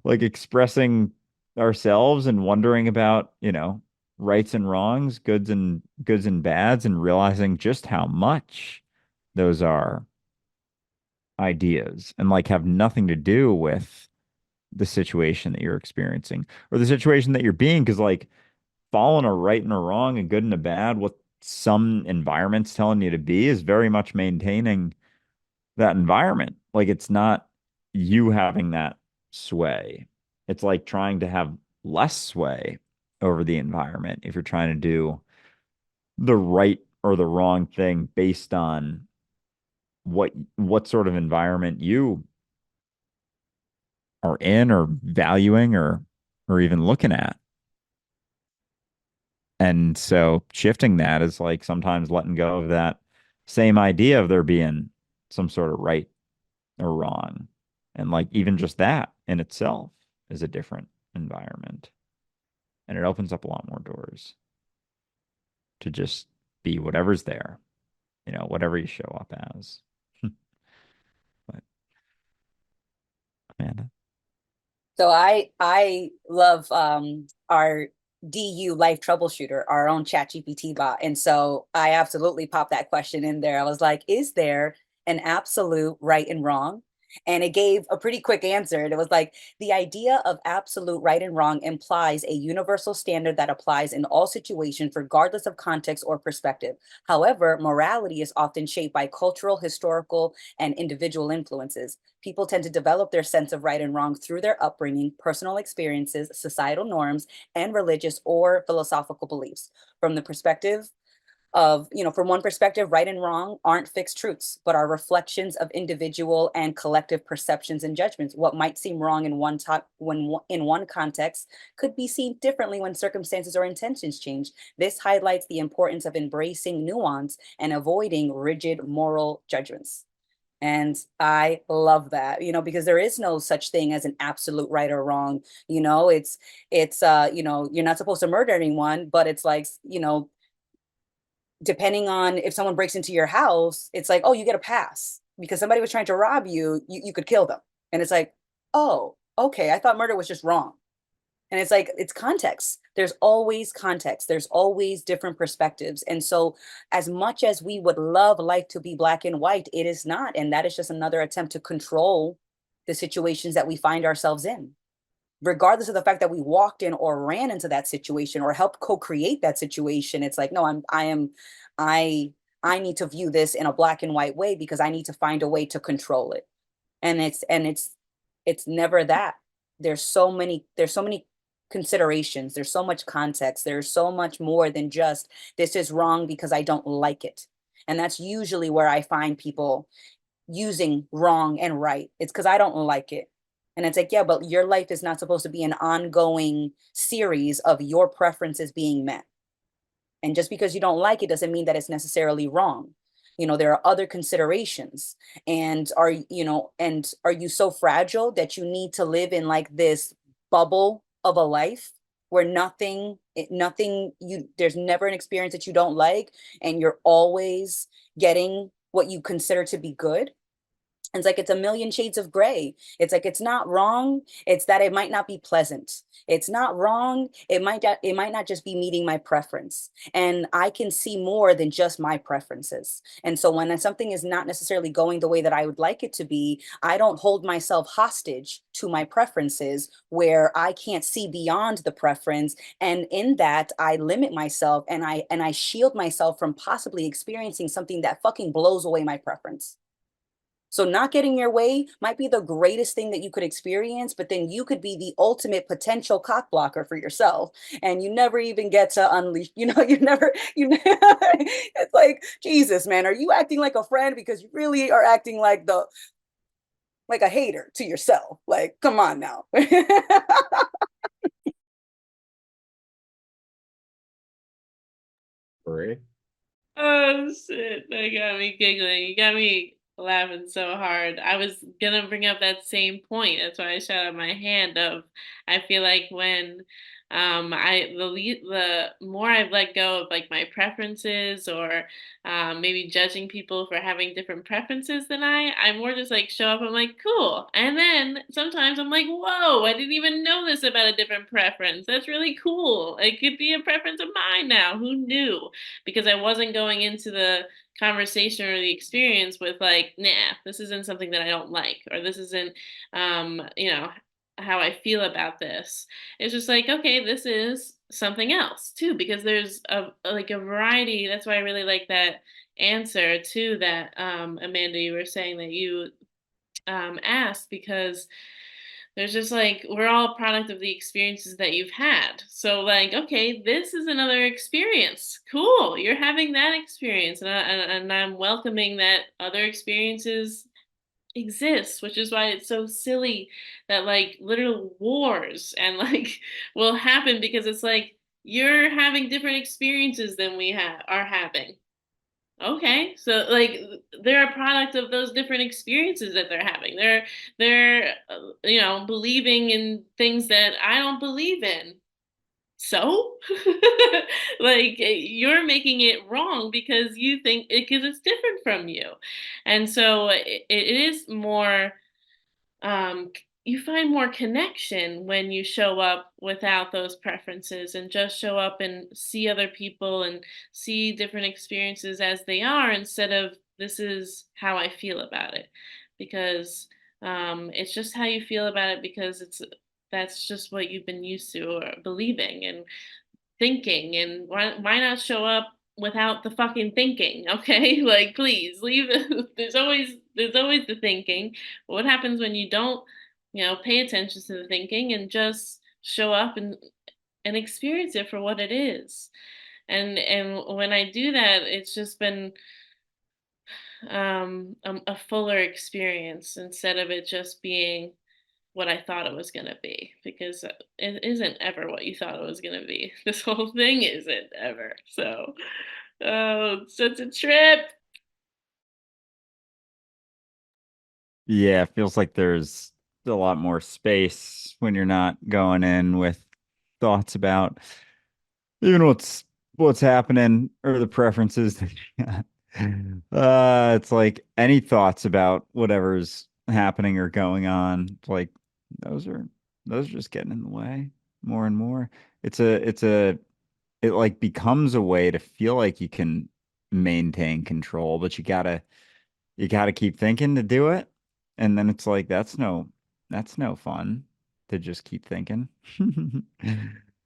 like expressing ourselves and wondering about, rights and wrongs, goods and bads, and realizing just how much those are ideas and like have nothing to do with the situation that you're experiencing or the situation that you're being. Because like following a right and a wrong, a good and a bad, what some environment's telling you to be is very much maintaining that environment. Like it's not you having that sway. It's like trying to have less sway over the environment if you're trying to do the right or the wrong thing based on what sort of environment you are in or valuing or even looking at. And so shifting that is like sometimes letting go of that same idea of there being some sort of right or wrong. And like even just that in itself is a different environment. And it opens up a lot more doors to just be whatever's there, whatever you show up as. But Amanda. So I love our DU life troubleshooter, our own ChatGPT bot. And so I absolutely popped that question in there. I was like, is there an absolute right and wrong? And it gave a pretty quick answer. And it was like, the idea of absolute right and wrong implies a universal standard that applies in all situations, regardless of context or perspective. However, morality is often shaped by cultural, historical, and individual influences. People tend to develop their sense of right and wrong through their upbringing, personal experiences, societal norms, and religious or philosophical beliefs. From the perspective of, from one perspective, right and wrong aren't fixed truths, but are reflections of individual and collective perceptions and judgments. What might seem wrong in in one context could be seen differently when circumstances or intentions change. This highlights the importance of embracing nuance and avoiding rigid moral judgments. And I love that, because there is no such thing as an absolute right or wrong. You're not supposed to murder anyone, but it's like, depending on if someone breaks into your house, it's like, oh, you get a pass because somebody was trying to rob you, you could kill them. And it's like, oh, okay, I thought murder was just wrong. And it's like, it's context. There's always context. There's always different perspectives. And so as much as we would love life to be black and white, it is not. And that is just another attempt to control the situations that we find ourselves in, regardless of the fact that we walked in or ran into that situation or helped co-create that situation. It's like, no, I need to view this in a black and white way because I need to find a way to control it. And it's never that. There's so many considerations. There's so much context. There's so much more than just this is wrong because I don't like it. And that's usually where I find people using wrong and right. It's because I don't like it. And it's like, yeah, but your life is not supposed to be an ongoing series of your preferences being met. And just because you don't like it doesn't mean that it's necessarily wrong. There are other considerations. And are you so fragile that you need to live in like this bubble of a life where there's never an experience that you don't like, and you're always getting what you consider to be good? It's like, it's a million shades of gray. It's like, it's not wrong. It's that it might not be pleasant. It's not wrong. It might not just be meeting my preference. And I can see more than just my preferences. And so when something is not necessarily going the way that I would like it to be, I don't hold myself hostage to my preferences where I can't see beyond the preference. And in that, I limit myself and I shield myself from possibly experiencing something that fucking blows away my preference. So not getting your way might be the greatest thing that you could experience, but then you could be the ultimate potential cock blocker for yourself. And you never even get to unleash, it's like, Jesus, man, are you acting like a friend? Because you really are acting like a hater to yourself. Like, come on now. Marie? Oh shit, that got me giggling. You got me laughing so hard. I was gonna bring up that same point. That's why I shot out my hand of I feel like when the more I've let go of like my preferences or maybe judging people for having different preferences than I more just like show up, I'm like, cool. And then sometimes I'm like, whoa, I didn't even know this about a different preference. That's really cool. It could be a preference of mine now. Who knew? Because I wasn't going into the conversation or the experience with like, nah, this isn't something that I don't like, or this isn't, how I feel about this. It's just like, okay, this is something else too, because there's a variety. That's why I really like that answer too that Amanda, you were saying that you asked, because there's just like, we're all a product of the experiences that you've had. So like, okay, this is another experience. Cool. You're having that experience. And I'm welcoming that other experiences exist, which is why it's so silly that like literal wars and like will happen, because it's like, you're having different experiences than we are having. Okay, so like they're a product of those different experiences that they're having. They're believing in things that I don't believe in. So like you're making it wrong because you think because it's different from you. And so it is more you find more connection when you show up without those preferences and just show up and see other people and see different experiences as they are, instead of this is how I feel about it, because it's just how you feel about it because that's just what you've been used to or believing and thinking. And why not show up without the fucking thinking? Okay, like please leave. There's always the thinking. What happens when you don't pay attention to the thinking and just show up and experience it for what it is? And when I do that, it's just been a fuller experience instead of it just being what I thought it was going to be, because it isn't ever what you thought it was going to be. This whole thing isn't ever. So, oh, it's such a trip. Yeah, it feels like there's a lot more space when you're not going in with thoughts about even what's happening or the preferences that you got. It's like any thoughts about whatever's happening or going on. It's like those are those are just getting in the way more and more. It like becomes a way to feel like you can maintain control, but you gotta keep thinking to do it. And then it's like that's no fun to just keep thinking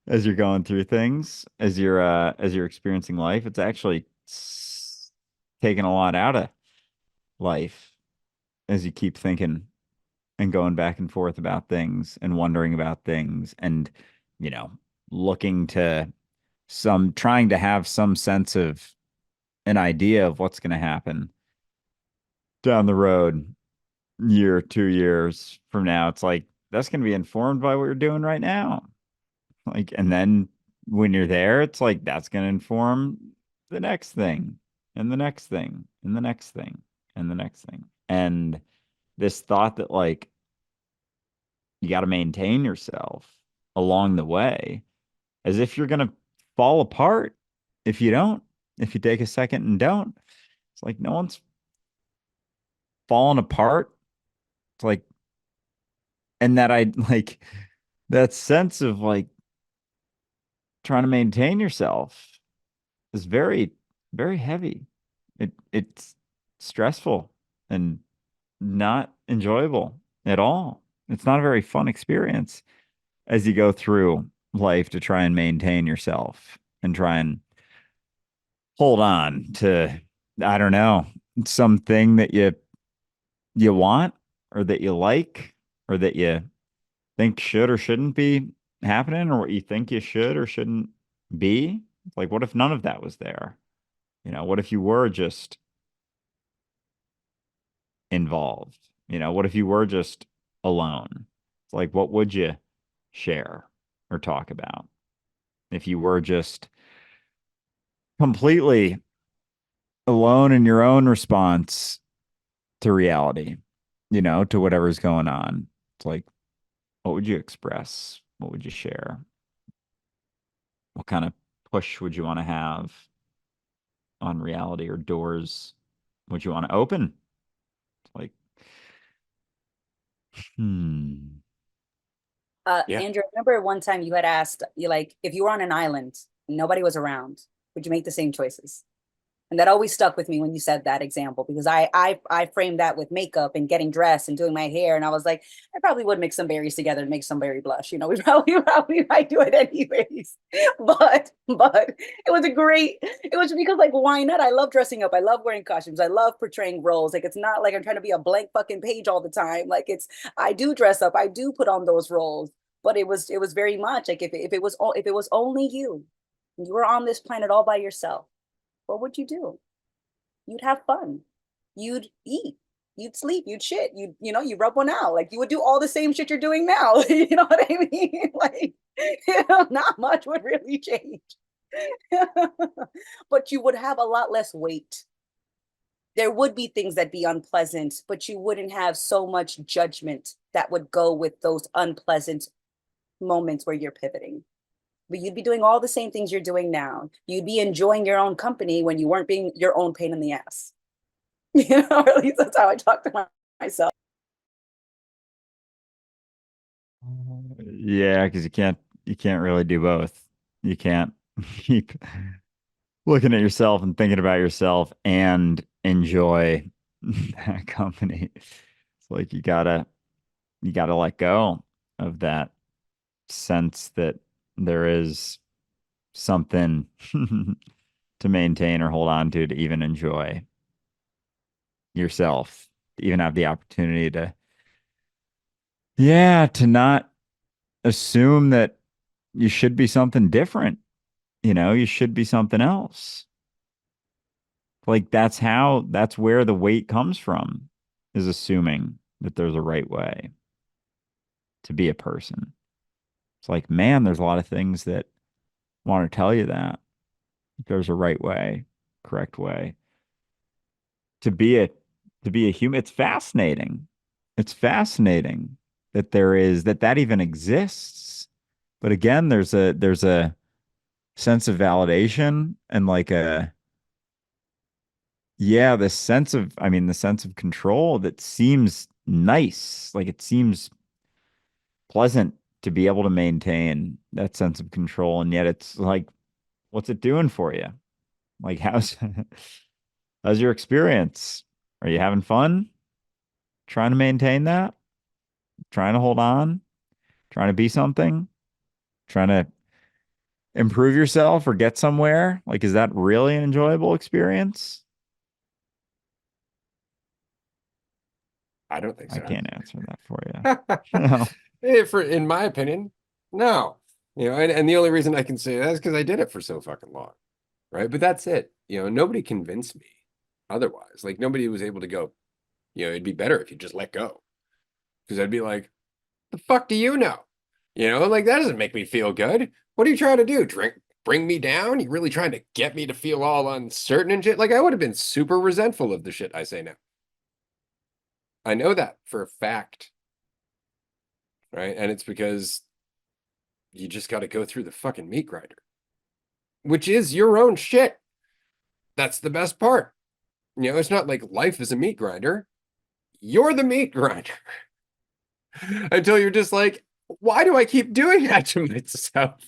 as you're going through things, as you're experiencing life. It's actually taking a lot out of life as you keep thinking and going back and forth about things and wondering about things and, you know, looking to trying to have some sense of an idea of what's going to happen down the road, year, 2 years from now. It's like that's going to be informed by what you're doing right now. Like, and then when you're there, it's like that's going to inform the next thing and the next thing and the next thing and the next thing. And this thought that like you got to maintain yourself along the way as if you're going to fall apart if you don't, if you take a second and don't. It's like no one's falling apart. It's like, and that I like that sense of like trying to maintain yourself is very, very heavy. It's stressful and not enjoyable at all. It's not a very fun experience as you go through life to try and maintain yourself and try and hold on to, I don't know, something that you want or that you like or that you think should or shouldn't be happening or what you think you should or shouldn't be. Like, what if none of that was there? You know, what if you were just involved? You know, what if you were just alone? It's like, what would you share or talk about if you were just completely alone in your own response to reality, you know, to whatever's going on? It's like, what would you express? What would you share? What kind of push would you want to have on reality or doors would you want to open? It's like, hmm. Yeah. Andrew, I remember one time you had asked, you like, if you were on an island, and nobody was around, would you make the same choices? And that always stuck with me when you said that example, because I framed that with makeup and getting dressed and doing my hair. And I was like, I probably would mix some berries together and make some berry blush. You know, we probably might do it anyways. But it was because like, why not? I love dressing up. I love wearing costumes. I love portraying roles. Like, it's not like I'm trying to be a blank fucking page all the time. Like I do dress up. I do put on those roles. But it was very much like if it was only you, you were on this planet all by yourself, what would you do? You'd have fun. You'd eat. You'd sleep. You'd shit. You know, you rub one out. Like you would do all the same shit you're doing now. You know what I mean? Like, you know, not much would really change. But you would have a lot less weight. There would be things that be unpleasant, but you wouldn't have so much judgment that would go with those unpleasant moments where you're pivoting. But you'd be doing all the same things you're doing now. You'd be enjoying your own company when you weren't being your own pain in the ass. You know, or at least that's how I talk to myself. Yeah, because you can't really do both. You can't keep looking at yourself and thinking about yourself and enjoy that company. It's like you gotta let go of that sense that there is something to maintain or hold on to even enjoy yourself, to even have the opportunity to, yeah, to not assume that you should be something different you should be something else. Like that's where the weight comes from, is assuming that there's a right way to be a person. It's like, man, there's a lot of things that want to tell you that there's a right way, correct way to be a human. It's fascinating. It's fascinating that that even exists. But again, there's a sense of validation and like the sense of control that seems nice. Like it seems pleasant to be able to maintain that sense of control. And yet it's like, what's it doing for you? Like, how's your experience? Are you having fun trying to maintain that? Trying to hold on? Trying to be something? Trying to improve yourself or get somewhere? Like, is that really an enjoyable experience? I don't think I so. can't answer that for you. No. In my opinion, no. And the only reason I can say that is because I did it for so fucking long, right? But that's it. Nobody convinced me otherwise. Like nobody was able to go, it'd be better if you just let go. Because I'd be like, the fuck do you know? Like that doesn't make me feel good. What are you trying to do? Bring me down? You really trying to get me to feel all uncertain and shit? Like I would have been super resentful of the shit I say now. I know that for a fact. Right? And it's because you just got to go through the fucking meat grinder, which is your own shit. That's the best part. It's not like life is a meat grinder. You're the meat grinder until you're just like, why do I keep doing that to myself?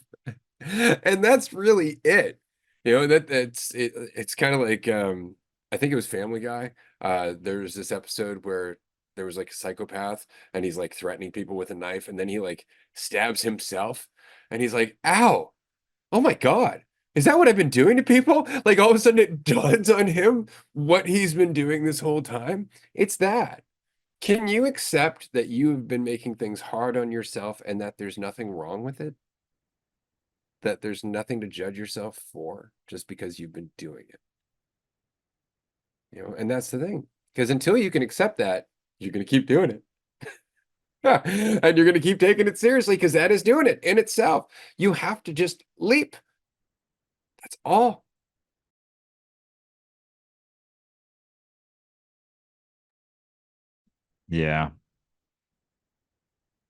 And that's really it. It's kind of like I think it was Family Guy. There's this episode where there was like a psychopath and he's like threatening people with a knife and then he like stabs himself and he's like, ow, oh my God. Is that what I've been doing to people? Like all of a sudden it dawns on him what he's been doing this whole time. It's that. Can you accept that you've been making things hard on yourself and that there's nothing wrong with it? That there's nothing to judge yourself for just because you've been doing it. And that's the thing. Because until you can accept that, you're going to keep doing it. And you're going to keep taking it seriously because that is doing it in itself. You have to just leap. That's all. Yeah.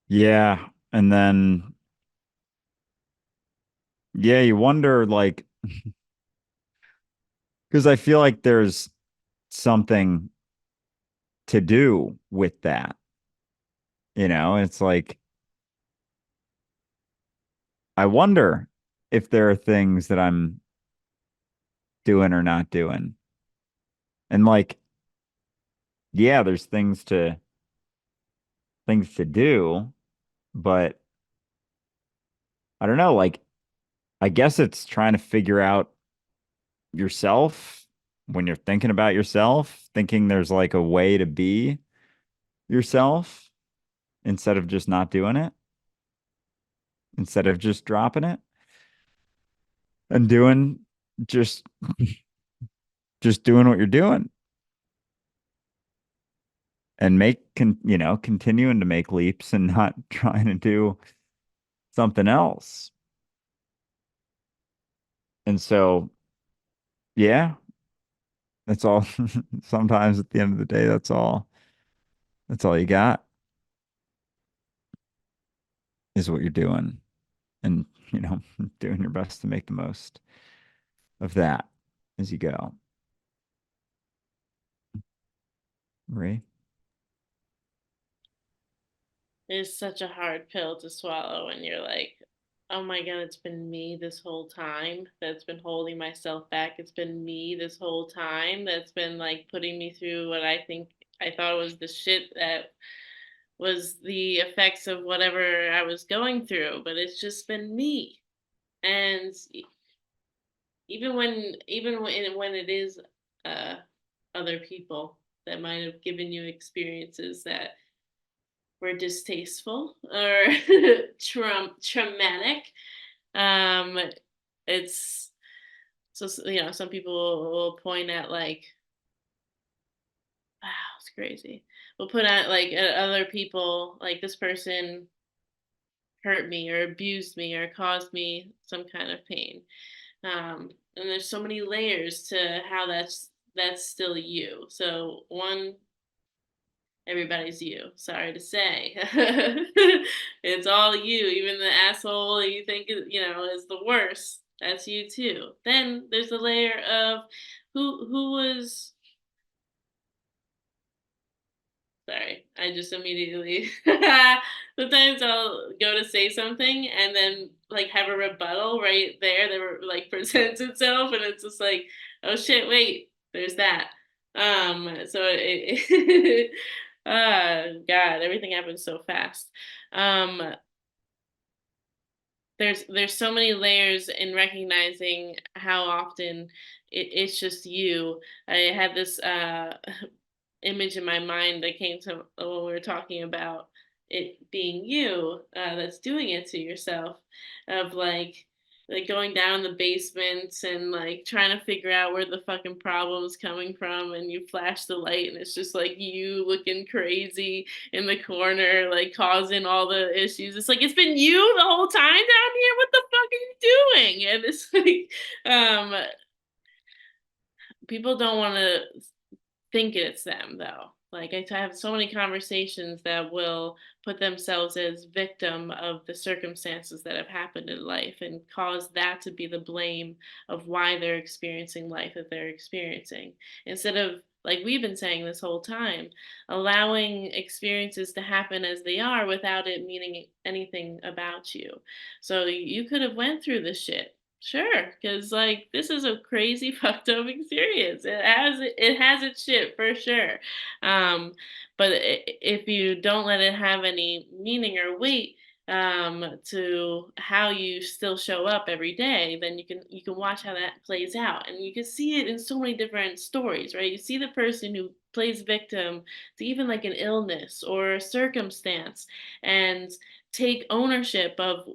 Yeah. And then, yeah, you wonder, like, because I feel like there's something to do with that. It's like, I wonder if there are things that I'm doing or not doing. And like, yeah, there's things to do, but I don't know, like, I guess it's trying to figure out yourself when you're thinking about yourself, thinking there's like a way to be yourself instead of just not doing it, instead of just dropping it and doing just just doing what you're doing and continuing to make leaps and not trying to do something else. And so, yeah, that's all. Sometimes at the end of the day, that's all you got is what you're doing and, doing your best to make the most of that as you go. Ray? It's such a hard pill to swallow when you're like, oh my God, it's been me this whole time that's been holding myself back. It's been me this whole time that's been like putting me through what I thought was the shit that was the effects of whatever I was going through, but it's just been me. And even when it is uh, other people that might have given you experiences that were distasteful or traumatic, um, it's so, you know, some people will point at like, wow, it's crazy. We'll put at like at other people, like this person hurt me or abused me or caused me some kind of pain. And there's so many layers to how that's still you. So one, everybody's you. Sorry to say, it's all you. Even the asshole that you think is, you know, is the worst. That's you too. Then there's the layer of who was. Sorry, I just immediately. Sometimes I'll go to say something and then like have a rebuttal right there that like presents itself, and it's just like, oh shit, wait, there's that. So God, everything happens so fast. Um, there's so many layers in recognizing how often it's just you. I had this image in my mind that came to when we were talking about it being you that's doing it to yourself, of like going down the basements and like trying to figure out where the fucking problem's coming from, and you flash the light and it's just like you looking crazy in the corner like causing all the issues. It's like it's been you the whole time down here. What the fuck are you doing? And it's like people don't want to think it's them though. Like I have so many conversations that will put themselves as victim of the circumstances that have happened in life and cause that to be the blame of why they're experiencing life that they're experiencing, instead of, like we've been saying this whole time, allowing experiences to happen as they are without it meaning anything about you. So you could have went through this shit. Sure, because like this is a crazy fucked up experience. It has its shit for sure. But if you don't let it have any meaning or weight to how you still show up every day, then you can watch how that plays out, and you can see it in so many different stories, right? You see the person who plays victim to even like an illness or a circumstance, and take ownership of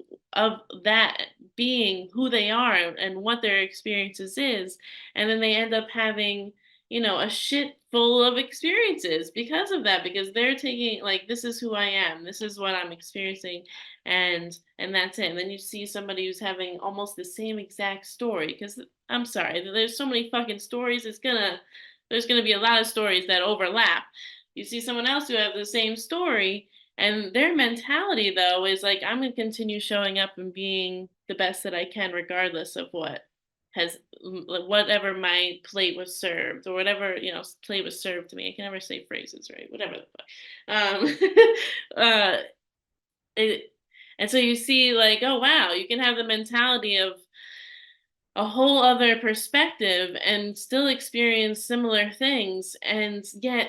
that being who they are and what their experiences is, and then they end up having, you know, a shit full of experiences because of that, because they're taking like, this is who I am, this is what I'm experiencing, and that's it. And then you see somebody who's having almost the same exact story, because I'm sorry, there's so many fucking stories, there's gonna be a lot of stories that overlap. You see someone else who have the same story, and their mentality, though, is like, I'm going to continue showing up and being the best that I can, regardless of whatever my plate was served, or whatever, you know, plate was served to me. I can never say phrases right, whatever the fuck. Uh, it, and so you see, like, oh, wow, you can have the mentality of a whole other perspective and still experience similar things, and yet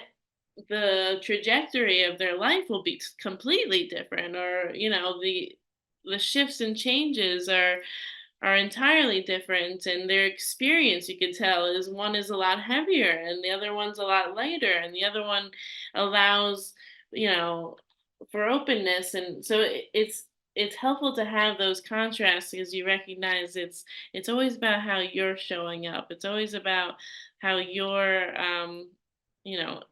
the trajectory of their life will be completely different, or you know, the shifts and changes are entirely different, and their experience, you could tell, is one is a lot heavier and the other one's a lot lighter, and the other one allows, you know, for openness. And so it's helpful to have those contrasts, because you recognize it's always about how you're showing up. It's always about how you're you know,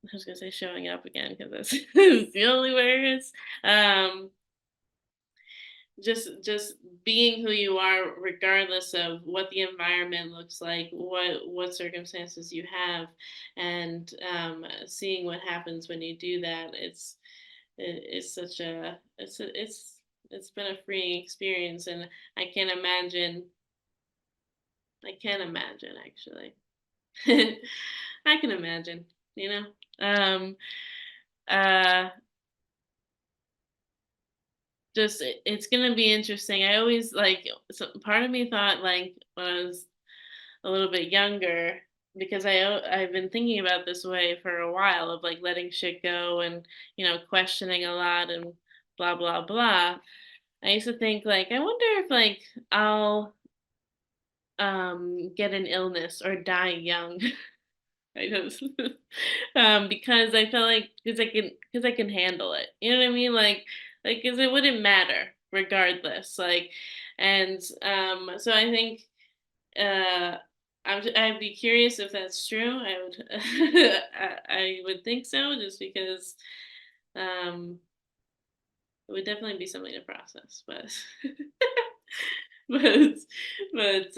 I was gonna say showing up again because that's the only way it is. Just being who you are, regardless of what the environment looks like, what circumstances you have, and seeing what happens when you do that. It's such a it's been a freeing experience, and I can't imagine. I can't imagine actually. I can imagine, you know. Um, uh, just it's gonna be interesting. I always like, so part of me thought, like when I was a little bit younger, because I've been thinking about this way for a while, of like letting shit go and, you know, questioning a lot and blah blah blah. I used to think like, I wonder if like I'll get an illness or die young. I just because I felt like, because I can handle it. You know what I mean? Like because it wouldn't matter, regardless. Like, and so I think I'd be curious if that's true. I would I would think so, just because it would definitely be something to process, but but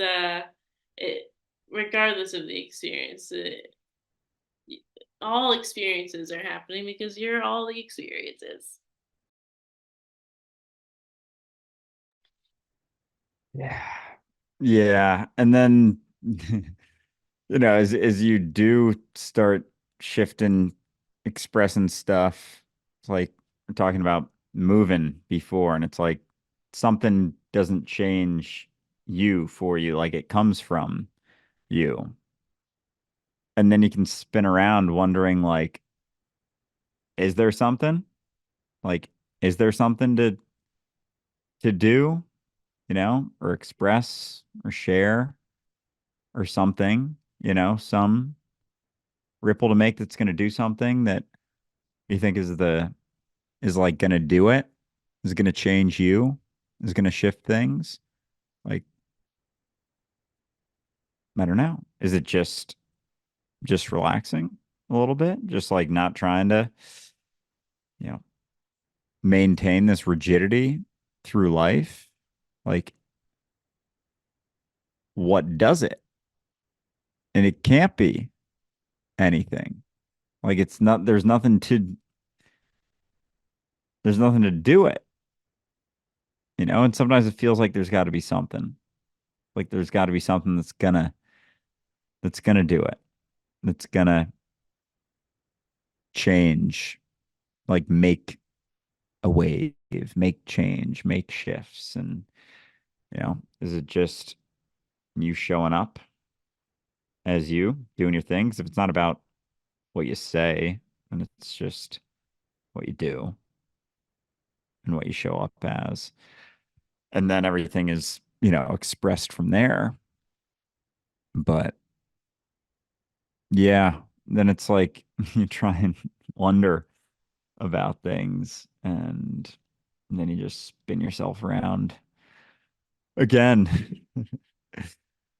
it, regardless of the experience, all experiences are happening because you're all the experiences. Yeah. Yeah. And then, as you do start shifting, expressing stuff, it's like we're talking about moving before, and it's like something doesn't change you for you, like it comes from you. And then you can spin around wondering, like, is there something? Like, is there something to do, or express or share or something, some ripple to make that's going to do something that you think is like going to do it, is going to change you, is going to shift things. Like, I don't know. Is it just relaxing a little bit? Just like not trying to, you know, maintain this rigidity through life? Like, what does it? And it can't be anything. Like, it's not, there's nothing to do it, and sometimes it feels like there's got to be something. Like there's got to be something that's gonna do it. That's gonna change, like make a wave, make change, make shifts. And, is it just you showing up as you doing your things? If it's not about what you say, and it's just what you do and what you show up as. And then everything is, expressed from there. But yeah, then it's like you try and wonder about things, and then you just spin yourself around again.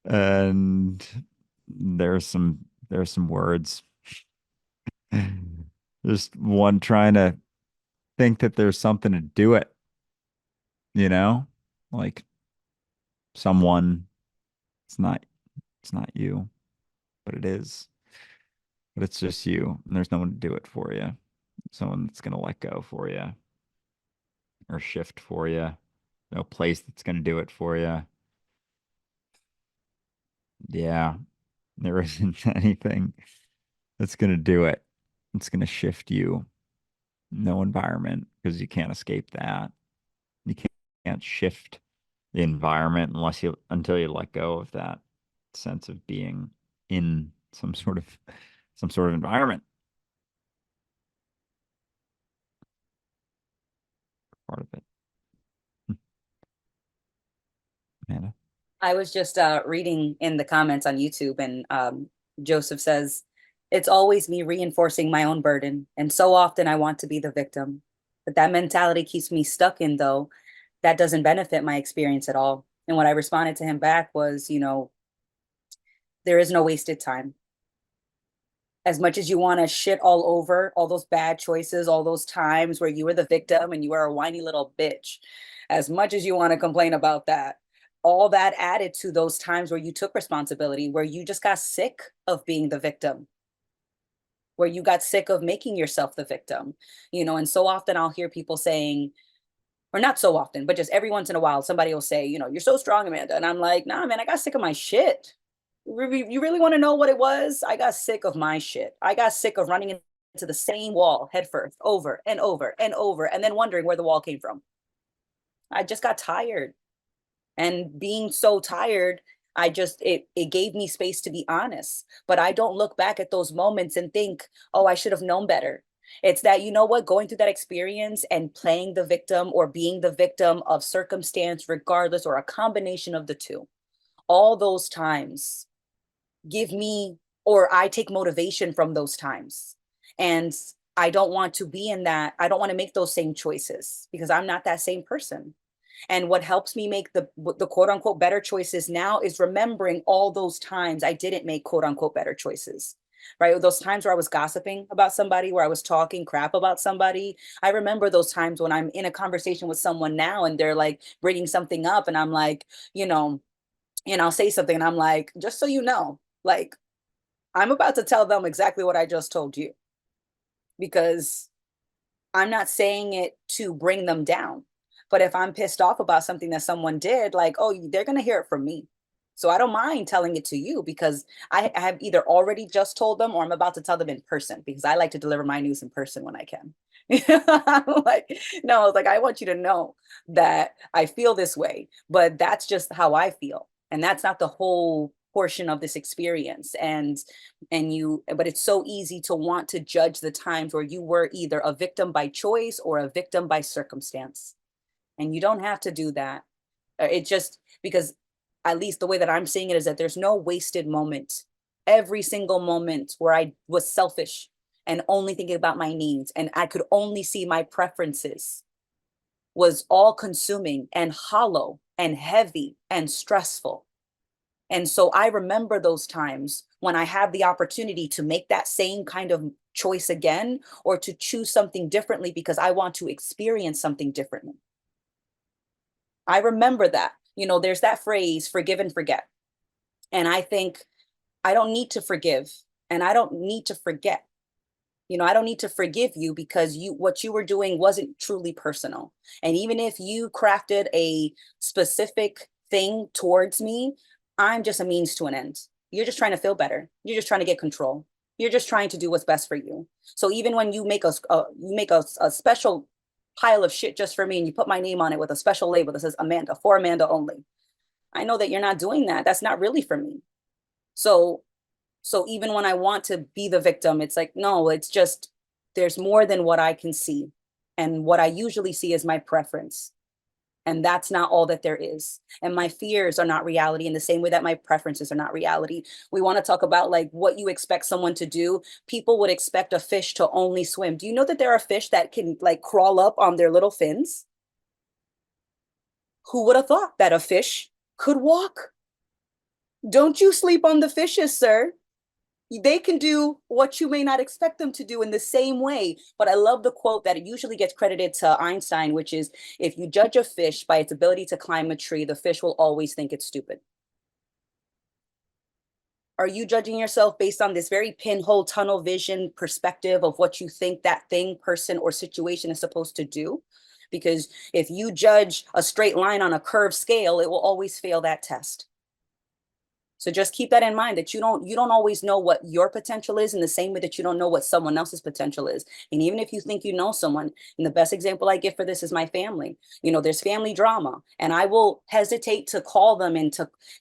And there's some words. Just one trying to think that there's something to do it, you know? Like someone, it's not you, but it is. But it's just you, and there's no one to do it for you. Someone that's gonna let go for you or shift for you. No place that's gonna do it for you. Yeah, there isn't anything that's going to do it. It's going to shift you. No environment, because you can't escape that. You can't shift the environment until you let go of that sense of being in some sort of environment. Part of it. Amanda. I was just reading in the comments on YouTube, and Joseph says, it's always me reinforcing my own burden. And so often I want to be the victim. But that mentality keeps me stuck in, though. That doesn't benefit my experience at all. And what I responded to him back was, there is no wasted time. As much as you want to shit all over all those bad choices, all those times where you were the victim and you were a whiny little bitch, as much as you want to complain about that, all that added to those times where you took responsibility, where you just got sick of being the victim, where you got sick of making yourself the victim, and so often I'll hear people saying, or not so often, but just every once in a while, somebody will say, you're so strong, Amanda. And I'm like, nah, man, I got sick of my shit. You really want to know what it was? I got sick of my shit. I got sick of running into the same wall head first, over and over and over, and then wondering where the wall came from. I just got tired. And being so tired, it gave me space to be honest. But I don't look back at those moments and think, oh, I should have known better. It's that, going through that experience and playing the victim or being the victim of circumstance, regardless, or a combination of the two, all those times give me, or I take motivation from those times. And I don't want to be in that. I don't want to make those same choices because I'm not that same person. And what helps me make the quote unquote better choices now is remembering all those times I didn't make quote unquote better choices. Right? Those times where I was gossiping about somebody, where I was talking crap about somebody. I remember those times when I'm in a conversation with someone now and they're like bringing something up and I'm like, and I'll say something and I'm like, just so you know, like, I'm about to tell them exactly what I just told you, because I'm not saying it to bring them down. But if I'm pissed off about something that someone did, like, oh, they're going to hear it from me. So I don't mind telling it to you, because I have either already just told them or I'm about to tell them in person, because I like to deliver my news in person when I can. Like, no, like, I want you to know that I feel this way, but that's just how I feel. And that's not the whole portion of this experience. But it's so easy to want to judge the times where you were either a victim by choice or a victim by circumstance. And you don't have to do that. It just, because at least the way that I'm seeing it is that there's no wasted moment. Every single moment where I was selfish and only thinking about my needs and I could only see my preferences was all consuming and hollow and heavy and stressful. And so I remember those times when I have the opportunity to make that same kind of choice again, or to choose something differently because I want to experience something differently. I remember that, there's that phrase, forgive and forget. And I think I don't need to forgive and I don't need to forget. I don't need to forgive you because what you were doing wasn't truly personal. And even if you crafted a specific thing towards me, I'm just a means to an end. You're just trying to feel better. You're just trying to get control. You're just trying to do what's best for you. So even when you make a special pile of shit just for me and you put my name on it with a special label that says Amanda, for Amanda only, I know that you're not doing that. That's not really for me. So even when I want to be the victim, it's like, no, it's just, there's more than what I can see. And what I usually see is my preference. And that's not all that there is. And my fears are not reality in the same way that my preferences are not reality. We want to talk about like what you expect someone to do. People would expect a fish to only swim. Do you know that there are fish that can like crawl up on their little fins? Who would have thought that a fish could walk? Don't you sleep on the fishes, sir. They can do what you may not expect them to do in the same way. But I love the quote that it usually gets credited to Einstein, which is, if you judge a fish by its ability to climb a tree, the fish will always think it's stupid. Are you judging yourself based on this very pinhole tunnel vision perspective of what you think that thing, person, or situation is supposed to do? Because if you judge a straight line on a curved scale, it will always fail that test. So just keep that in mind, that you don't always know what your potential is in the same way that you don't know what someone else's potential is. And even if you think you know someone, and the best example I give for this is my family. There's family drama, and I will hesitate to call them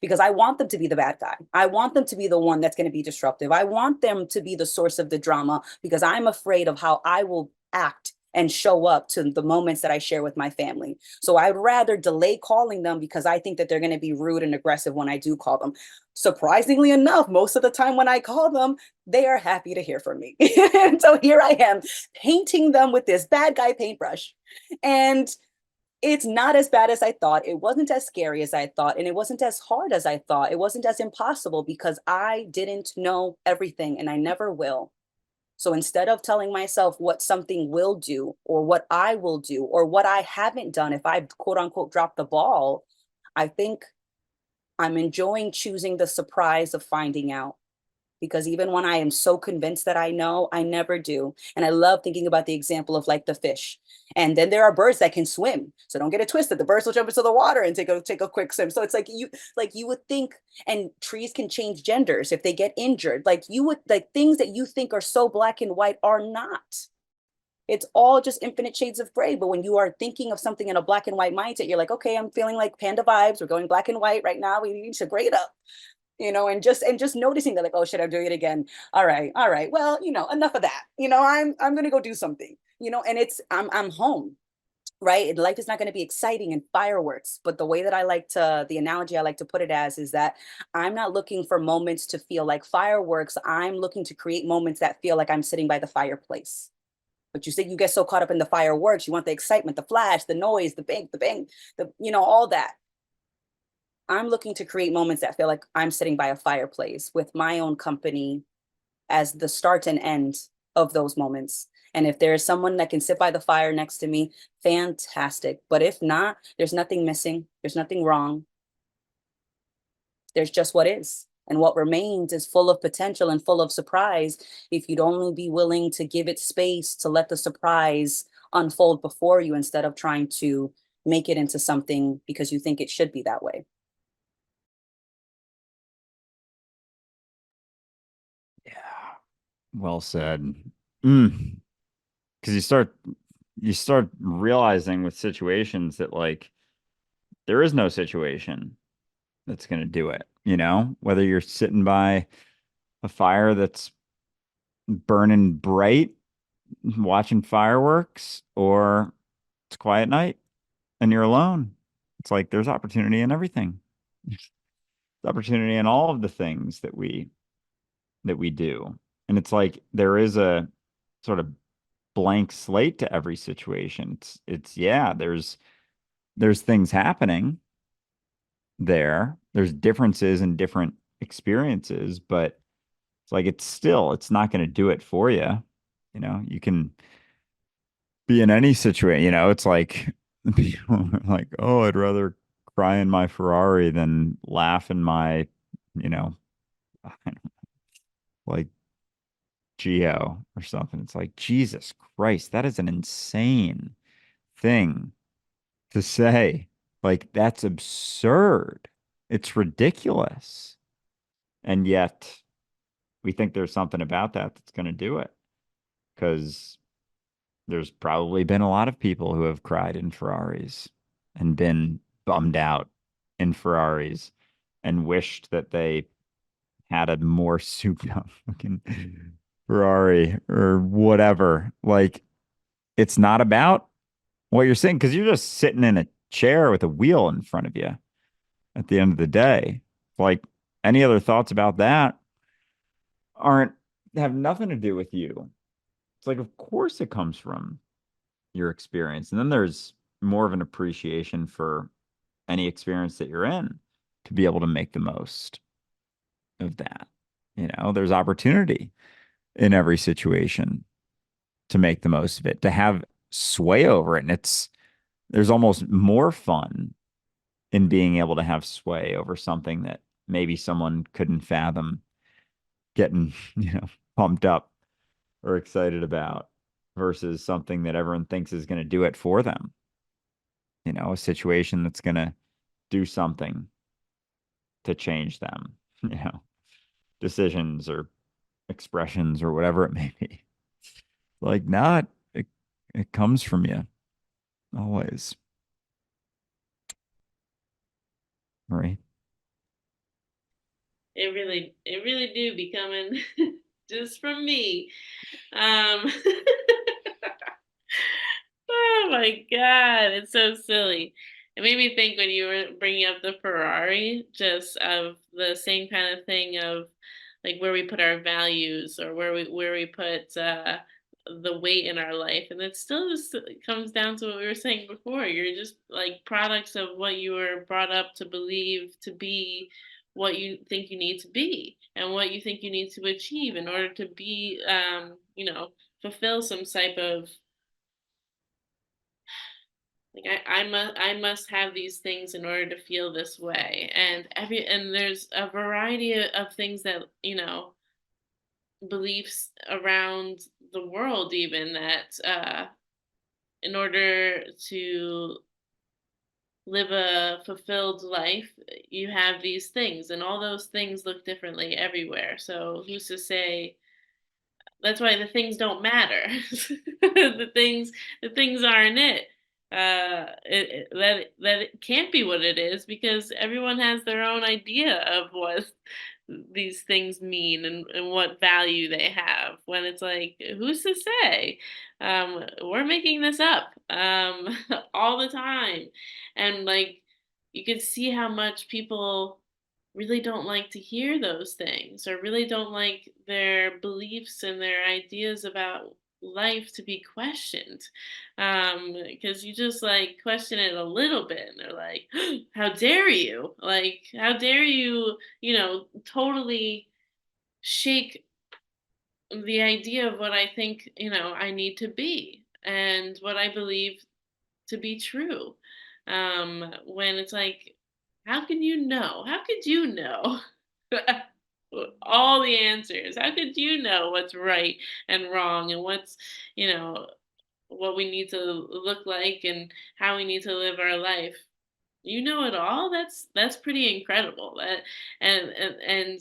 because I want them to be the bad guy. I want them to be the one that's going to be disruptive. I want them to be the source of the drama because I'm afraid of how I will act and show up to the moments that I share with my family. So I'd rather delay calling them because I think that they're going to be rude and aggressive when I do call them. Surprisingly enough, most of the time when I call them, they are happy to hear from me. And so here I am painting them with this bad guy paintbrush. And it's not as bad as I thought. It wasn't as scary as I thought. And it wasn't as hard as I thought. It wasn't as impossible because I didn't know everything and I never will. So instead of telling myself what something will do or what I will do or what I haven't done if I quote unquote dropped the ball, I think I'm enjoying choosing the surprise of finding out. Because even when I am so convinced that I know, I never do. And I love thinking about the example of like the fish. And then there are birds that can swim. So don't get it twisted. The birds will jump into the water and take a quick swim. So it's like you would think, and trees can change genders if they get injured. Things that you think are so black and white are not. It's all just infinite shades of gray. But when you are thinking of something in a black and white mindset, you're like, okay, I'm feeling like panda vibes. We're going black and white right now. We need to grade up. And just noticing that, like, oh shit, I'm doing it again. All right. Well, enough of that. I'm gonna go do something. And I'm home, right? And life is not going to be exciting and fireworks. But the way that the analogy I like to put it as is that I'm not looking for moments to feel like fireworks. I'm looking to create moments that feel like I'm sitting by the fireplace. But you say you get so caught up in the fireworks, you want the excitement, the flash, the noise, the bang, all that. I'm looking to create moments that feel like I'm sitting by a fireplace with my own company as the start and end of those moments. And if there is someone that can sit by the fire next to me, fantastic. But if not, there's nothing missing. There's nothing wrong. There's just what is. And what remains is full of potential and full of surprise if you'd only be willing to give it space to let the surprise unfold before you instead of trying to make it into something because you think it should be that way. Yeah. Well said. Because you start realizing with situations that like there is no situation that's going to do it, you know, whether you're sitting by a fire that's burning bright, watching fireworks, or it's quiet night and you're alone. It's like there's opportunity in everything. There's opportunity in all of the things that we do. And it's like there is a sort of blank slate to every situation. It's yeah, there's things happening there. There's differences in different experiences, but it's like it's not going to do it for you. You know, you can be in any situation, you know, it's like people are like, oh, I'd rather cry in my Ferrari than laugh in my, you know, like Geo or something. It's like, Jesus Christ, that is an insane thing to say. Like, that's absurd. It's ridiculous. And yet we think there's something about that that's going to do it. Because there's probably been a lot of people who have cried in Ferraris and been bummed out in Ferraris and wished that they had a more souped up fucking Ferrari or whatever. Like, it's not about what you're saying because you're just sitting in a chair with a wheel in front of you at the end of the day. Like, any other thoughts about that have nothing to do with you. It's like, of course it comes from your experience. And then there's more of an appreciation for any experience that you're in to be able to make the most of that. You know, there's opportunity in every situation to make the most of it, to have sway over it. And there's almost more fun in being able to have sway over something that maybe someone couldn't fathom getting, you know, pumped up or excited about versus something that everyone thinks is going to do it for them. You know, a situation that's going to do something to change them, you know, decisions or expressions or whatever it may be. Like, not, it comes from you always. Right. It really do be coming just from me. Um, oh my God, it's so silly. It made me think when you were bringing up the Ferrari, just of the same kind of thing of like where we put our values or where we put the weight in our life, and it still just comes down to what we were saying before. You're just like products of what you were brought up to believe to be what you think you need to be and what you think you need to achieve in order to be fulfill some type of like I must have these things in order to feel this way, and there's a variety of things that beliefs around the world even that in order to live a fulfilled life you have these things, and all those things look differently everywhere. So who's to say? That's why the things don't matter. The things aren't it. That it can't be what it is because everyone has their own idea of what these things mean and what value they have. When it's like, who's to say? We're making this up all the time, and like you can see how much people really don't like to hear those things or really don't like their beliefs and their ideas about life to be questioned, because you just like question it a little bit and they're like, how dare you, like how dare you, totally shake the idea of what I think, I need to be and what I believe to be true. When it's like, how can you know? How could you know all the answers? How could you know what's right and wrong and what's, you know, what we need to look like and how we need to live our life? You know it all. That's pretty incredible. That and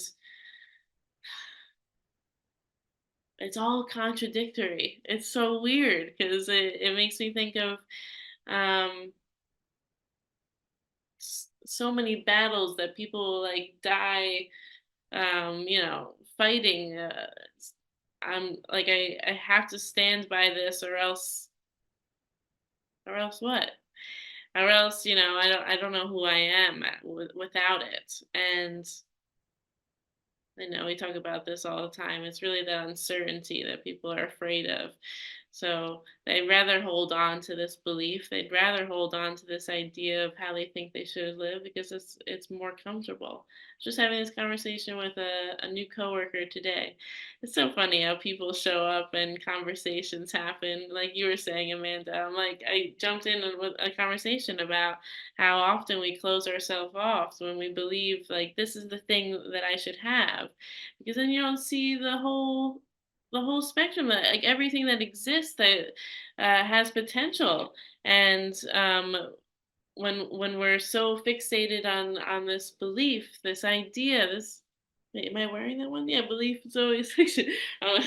it's all contradictory. It's so weird because it makes me think of um so many battles that people like die fighting. I'm like, I have to stand by this or else what, or else I don't know who I am without it. And I know we talk about this all the time. It's really the uncertainty that people are afraid of. So they'd rather hold on to this belief. They'd rather hold on to this idea of how they think they should live because it's more comfortable. Just having this conversation with a new coworker today. It's so funny how people show up and conversations happen. Like you were saying, Amanda, I jumped in with a conversation about how often we close ourselves off when we believe like this is the thing that I should have, because then you don't see the whole spectrum, like everything that exists that has potential. And when we're so fixated on this belief, this idea, this wait, am I wearing that one? Yeah, belief is always fiction. Um,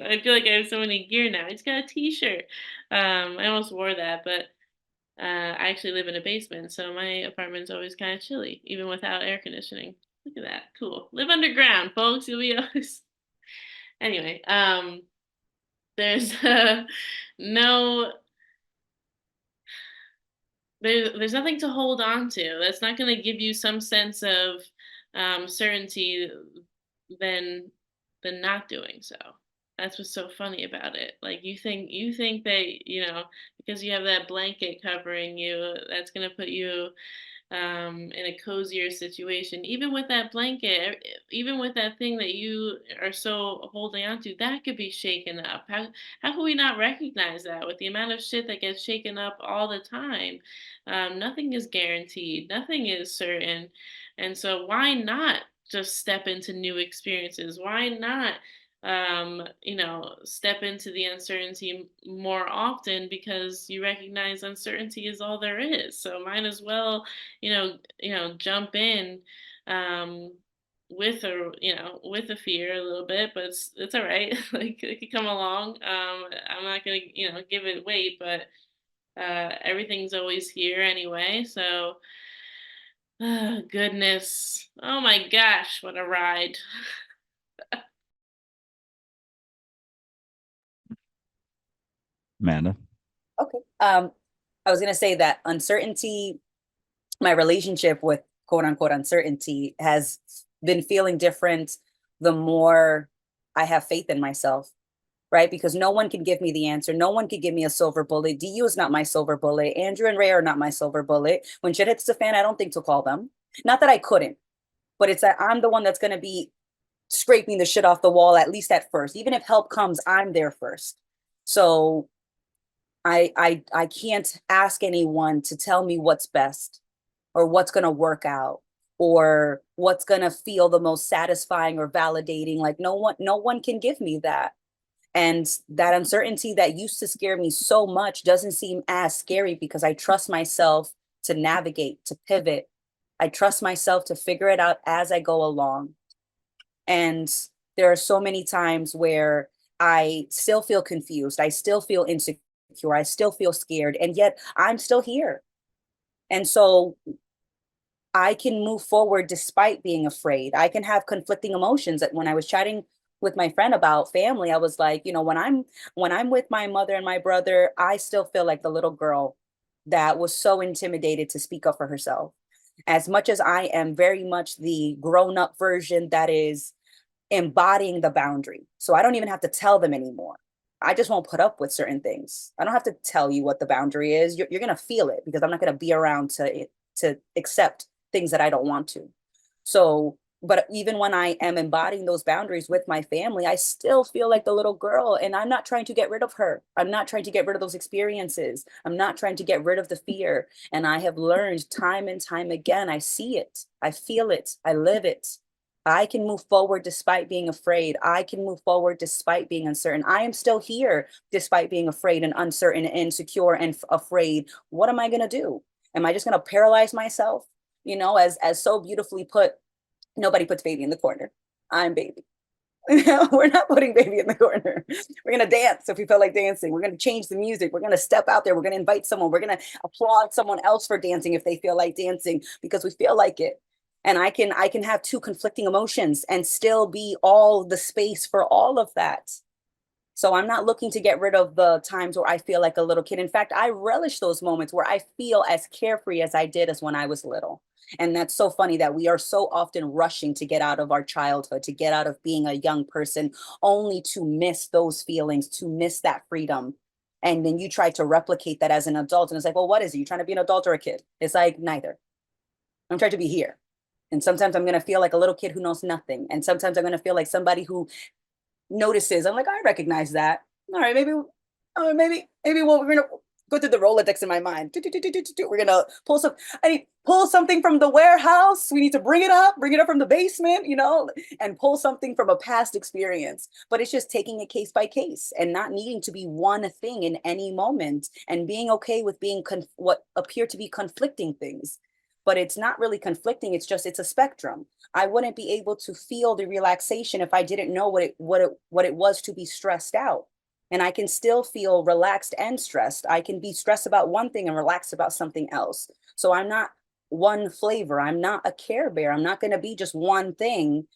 I feel like I have so many gear now. I just got a T-shirt. I almost wore that, but I actually live in a basement, so my apartment's always kind of chilly, even without air conditioning. Look at that, cool. Live underground, folks. You'll be always. Anyway, there's no there's nothing to hold on to. That's not going to give you some sense of certainty than not doing so. That's what's so funny about it. Like you think that because you have that blanket covering you, that's going to put you in a cozier situation. Even with that blanket, even with that thing that you are so holding on to, that could be shaken up. How can we not recognize that with the amount of shit that gets shaken up all the time? Nothing is guaranteed. Nothing is certain. And so why not just step into new experiences? Why not step into the uncertainty more often because you recognize uncertainty is all there is. So might as well, jump in um with a fear a little bit, but it's all right. Like it could come along. I'm not gonna, give it weight, but everything's always here anyway. So goodness. Oh my gosh, what a ride. Amanda. Okay. I was gonna say that uncertainty, my relationship with quote unquote uncertainty has been feeling different the more I have faith in myself, right? Because no one can give me the answer. No one can give me a silver bullet. DU is not my silver bullet. Andrew and Ray are not my silver bullet. When shit hits the fan, I don't think to call them. Not that I couldn't, but it's that I'm the one that's gonna be scraping the shit off the wall, at least at first. Even if help comes, I'm there first. So I can't ask anyone to tell me what's best or what's going to work out or what's going to feel the most satisfying or validating. Like no one can give me that. And that uncertainty that used to scare me so much doesn't seem as scary because I trust myself to navigate, to pivot. I trust myself to figure it out as I go along. And there are so many times where I still feel confused. I still feel insecure. I still feel scared. And yet I'm still here. And so I can move forward despite being afraid. I can have conflicting emotions. When I was chatting with my friend about family, I was like, when I'm with my mother and my brother, I still feel like the little girl that was so intimidated to speak up for herself. As much as I am very much the grown-up version that is embodying the boundary. So I don't even have to tell them anymore. I just won't put up with certain things. I don't have to tell you what the boundary is. You're going to feel it because I'm not going to be around to accept things that I don't want to. So, but even when I am embodying those boundaries with my family, I still feel like the little girl, and I'm not trying to get rid of her. I'm not trying to get rid of those experiences. I'm not trying to get rid of the fear. And I have learned time and time again, I see it, I feel it, I live it. I can move forward despite being afraid. I can move forward despite being uncertain. I am still here despite being afraid and uncertain and insecure and afraid. What am I going to do? Am I just going to paralyze myself? You know, as so beautifully put, nobody puts baby in the corner. I'm baby. We're not putting baby in the corner. We're going to dance if we feel like dancing. We're going to change the music. We're going to step out there. We're going to invite someone. We're going to applaud someone else for dancing if they feel like dancing because we feel like it. And I can have two conflicting emotions and still be all the space for all of that. So I'm not looking to get rid of the times where I feel like a little kid. In fact, I relish those moments where I feel as carefree as I did as when I was little. And that's so funny that we are so often rushing to get out of our childhood, to get out of being a young person, only to miss those feelings, to miss that freedom. And then you try to replicate that as an adult. And it's like, well, what is it? You trying to be an adult or a kid? It's like, neither. I'm trying to be here. And sometimes I'm going to feel like a little kid who knows nothing. And sometimes I'm going to feel like somebody who notices. I'm like, I recognize that. All right, maybe we're going to go through the Rolodex in my mind. We're going to pull something from the warehouse. We need to bring it up from the basement, you know, and pull something from a past experience. But it's just taking it case by case and not needing to be one thing in any moment and being okay with being what appear to be conflicting things. But it's not really conflicting. It's a spectrum. I wouldn't be able to feel the relaxation if I didn't know what it was to be stressed out. And I can still feel relaxed and stressed. I can be stressed about one thing and relaxed about something else. So I'm not one flavor. I'm not a Care Bear. I'm not going to be just one thing.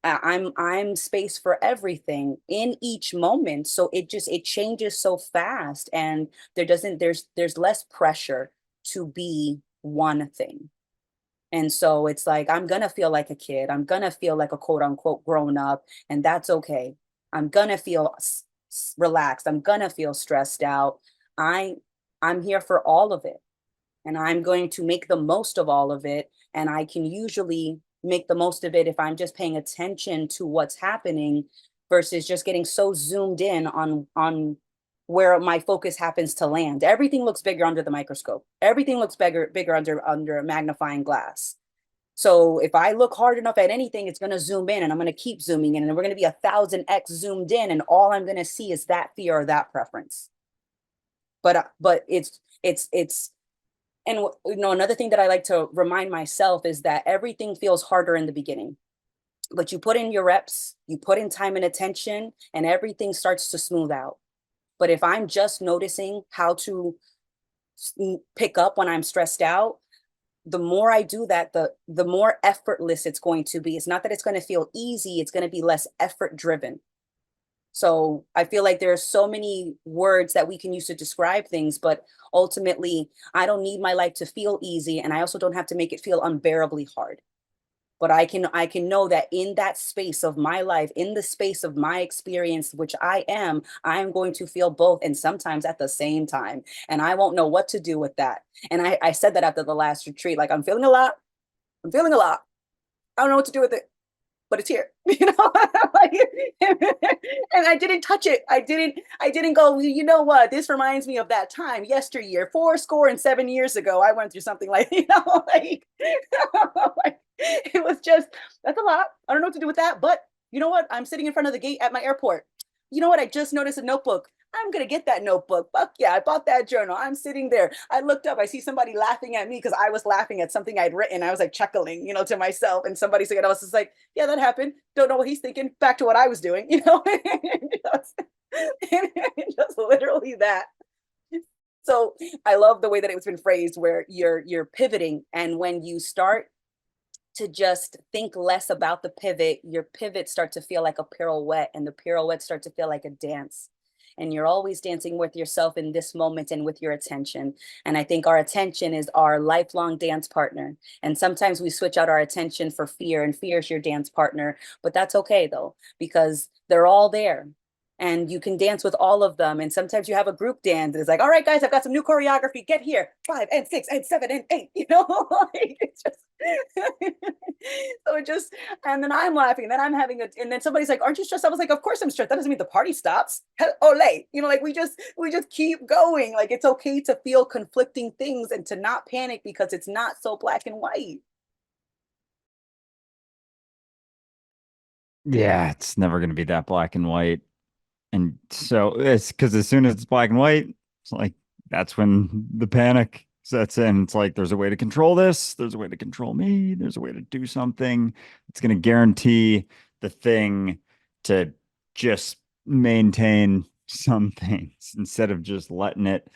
I'm space for everything in each moment. So it changes so fast, and there's less pressure to be one thing. And so it's like, I'm going to feel like a kid. I'm going to feel like a quote unquote grown up, and that's okay. I'm going to feel relaxed. I'm going to feel stressed out. I'm here for all of it, and I'm going to make the most of all of it. And I can usually make the most of it if I'm just paying attention to what's happening versus just getting so zoomed in on where my focus happens to land. Everything looks bigger under the microscope. Everything looks bigger under a magnifying glass. So if I look hard enough at anything, it's going to zoom in, and I'm going to keep zooming in, and we're going to be 1,000x zoomed in, and all I'm going to see is that fear or that preference. But it's and you know, another thing that I like to remind myself is that everything feels harder in the beginning. But you put in your reps, you put in time and attention, and everything starts to smooth out. But if I'm just noticing how to pick up when I'm stressed out, the more I do that, the more effortless it's going to be. It's not that it's going to feel easy, it's going to be less effort driven. So I feel like there are so many words that we can use to describe things, but ultimately, I don't need my life to feel easy, and I also don't have to make it feel unbearably hard. But I can know that in that space of my life, in the space of my experience, which I am going to feel both, and sometimes at the same time. And I won't know what to do with that. And I said that after the last retreat, like, I'm feeling a lot. I don't know what to do with it, but it's here, you know. Like, and I didn't touch it. I didn't go, well, you know what? This reminds me of that time yesteryear, 77 years ago. I went through something like, you know, like, like, it was just, that's a lot. I don't know what to do with that. But you know what? I'm sitting in front of the gate at my airport. You know what? I just noticed a notebook. I'm going to get that notebook. Fuck yeah, I bought that journal. I'm sitting there. I looked up. I see somebody laughing at me because I was laughing at something I'd written. I was like chuckling, you know, to myself. And somebody said, I was just like, yeah, that happened. Don't know what he's thinking. Back to what I was doing, you know, just literally that. So I love the way that it's been phrased, where you're pivoting. And when you start to just think less about the pivot, your pivots start to feel like a pirouette, and the pirouettes start to feel like a dance. And you're always dancing with yourself in this moment and with your attention. And I think our attention is our lifelong dance partner. And sometimes we switch out our attention for fear, and fear is your dance partner. But that's okay though, because they're all there. and you can dance with all of them. And sometimes you have a group dance and it's like, all right, guys, I've got some new choreography. Get here, 5 and 6 and 7 and 8. Like, it's just so it just, and then I'm laughing, and then I'm having a, and then somebody's like, aren't you stressed? I was like, of course I'm stressed. That doesn't mean the party stops. Ole, like we just keep going. Like, it's okay to feel conflicting things and to not panic because it's not so black and white. Yeah, it's never going to be that black and white. And so it's because as soon as it's black and white, it's like that's when the panic sets in. It's like there's a way to control this, there's a way to control me, there's a way to do something. It's going to guarantee the thing to just maintain some things instead of just letting it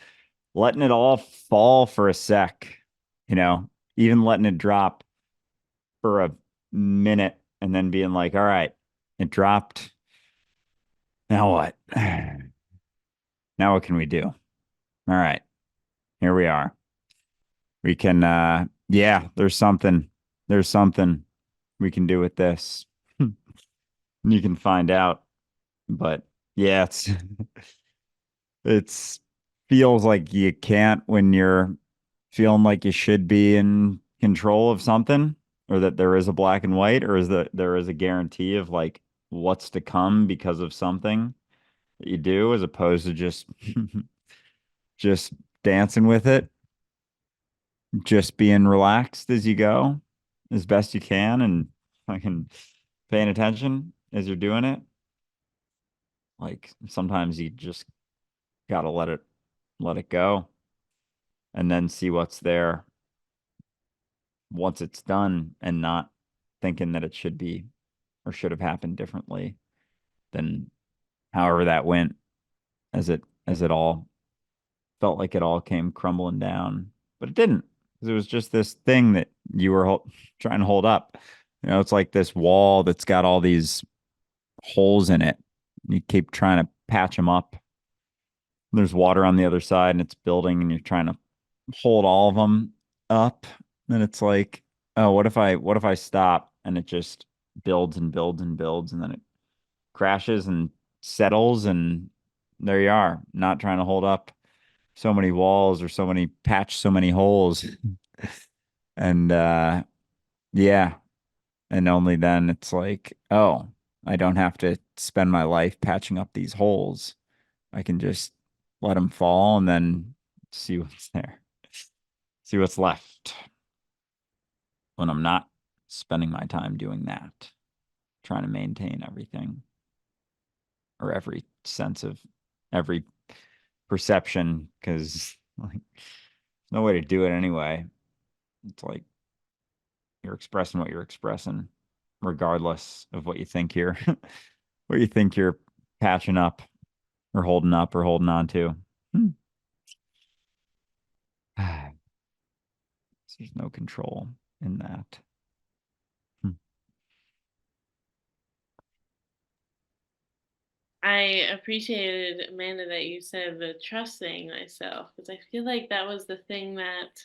all fall for a sec, even letting it drop for a minute and then being like, all right, it dropped. Now what? Now what can we do? All right, here we are. We can, yeah, there's something we can do with this. You can find out. But yeah, it's feels like you can't when you're feeling like you should be in control of something, or that there is a black and white, or is that there is a guarantee of like what's to come because of something that you do, as opposed to just just dancing with it, just being relaxed as you go as best you can, and fucking paying attention as you're doing it. Like sometimes you just gotta let it go and then see what's there once it's done, and not thinking that it should be or should have happened differently than however that went, as it all felt like it all came crumbling down, but it didn't, because it was just this thing that you were trying to hold up. It's like this wall that's got all these holes in it. You keep trying to patch them up. There's water on the other side and it's building, and you're trying to hold all of them up. And it's like, oh, what if I stop, and it just builds and builds and builds, and then it crashes and settles, and there you are, not trying to hold up so many walls or so many holes. And yeah, and only then it's like, oh, I don't have to spend my life patching up these holes. I can just let them fall and then see what's there, see what's left, when I'm not spending my time doing that, trying to maintain everything, or every sense of every perception, because like there's no way to do it anyway. It's like you're expressing what you're expressing, regardless of what you think you're what you think you're patching up or holding on to. There's no control in that. I appreciated, Amanda, that you said the trusting myself, because I feel like that was the thing that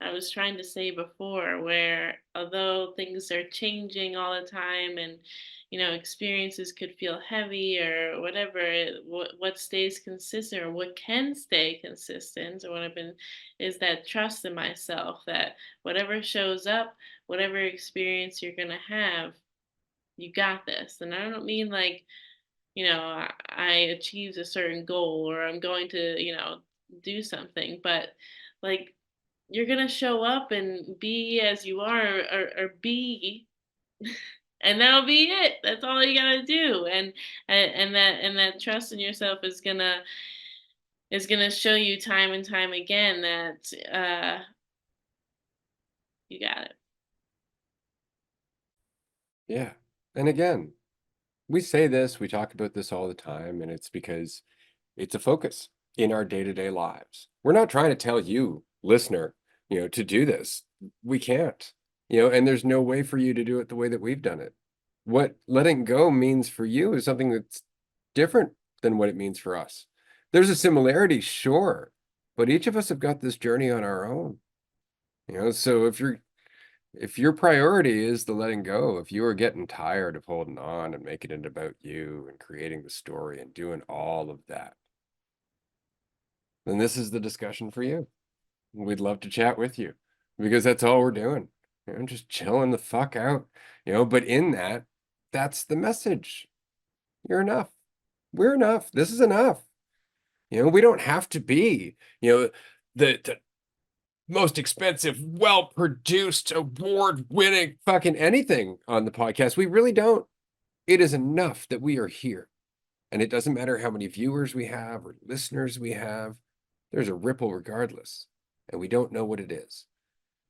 I was trying to say before, where although things are changing all the time, and experiences could feel heavy or whatever, what stays consistent, or what can stay consistent, or what I've been, is that trust in myself, that whatever shows up, whatever experience you're gonna have, you got this. And I don't mean like, I achieved a certain goal, or I'm going to, do something, but like you're gonna show up and be as you are, or be, and that'll be it. That's all you gotta do. And that trust in yourself is gonna show you time and time again that you got it. Yeah. And again, we say this, we talk about this all the time, and it's because it's a focus in our day-to-day lives. We're not trying to tell you, listener, to do this. We can't, and there's no way for you to do it the way that we've done it. What letting go means for you is something that's different than what it means for us. There's a similarity, sure, but each of us have got this journey on our own. So if you're If your priority is the letting go, if you are getting tired of holding on and making it about you and creating the story and doing all of that, then this is the discussion for you. We'd love to chat with you because that's all we're doing. Just chilling the fuck out, but in that, that's the message. You're enough. We're enough. This is enough. We don't have to be, the most expensive, well-produced, award-winning fucking anything on the podcast. We really don't. It is enough that we are here. And it doesn't matter how many viewers we have or listeners we have. There's a ripple regardless. And we don't know what it is.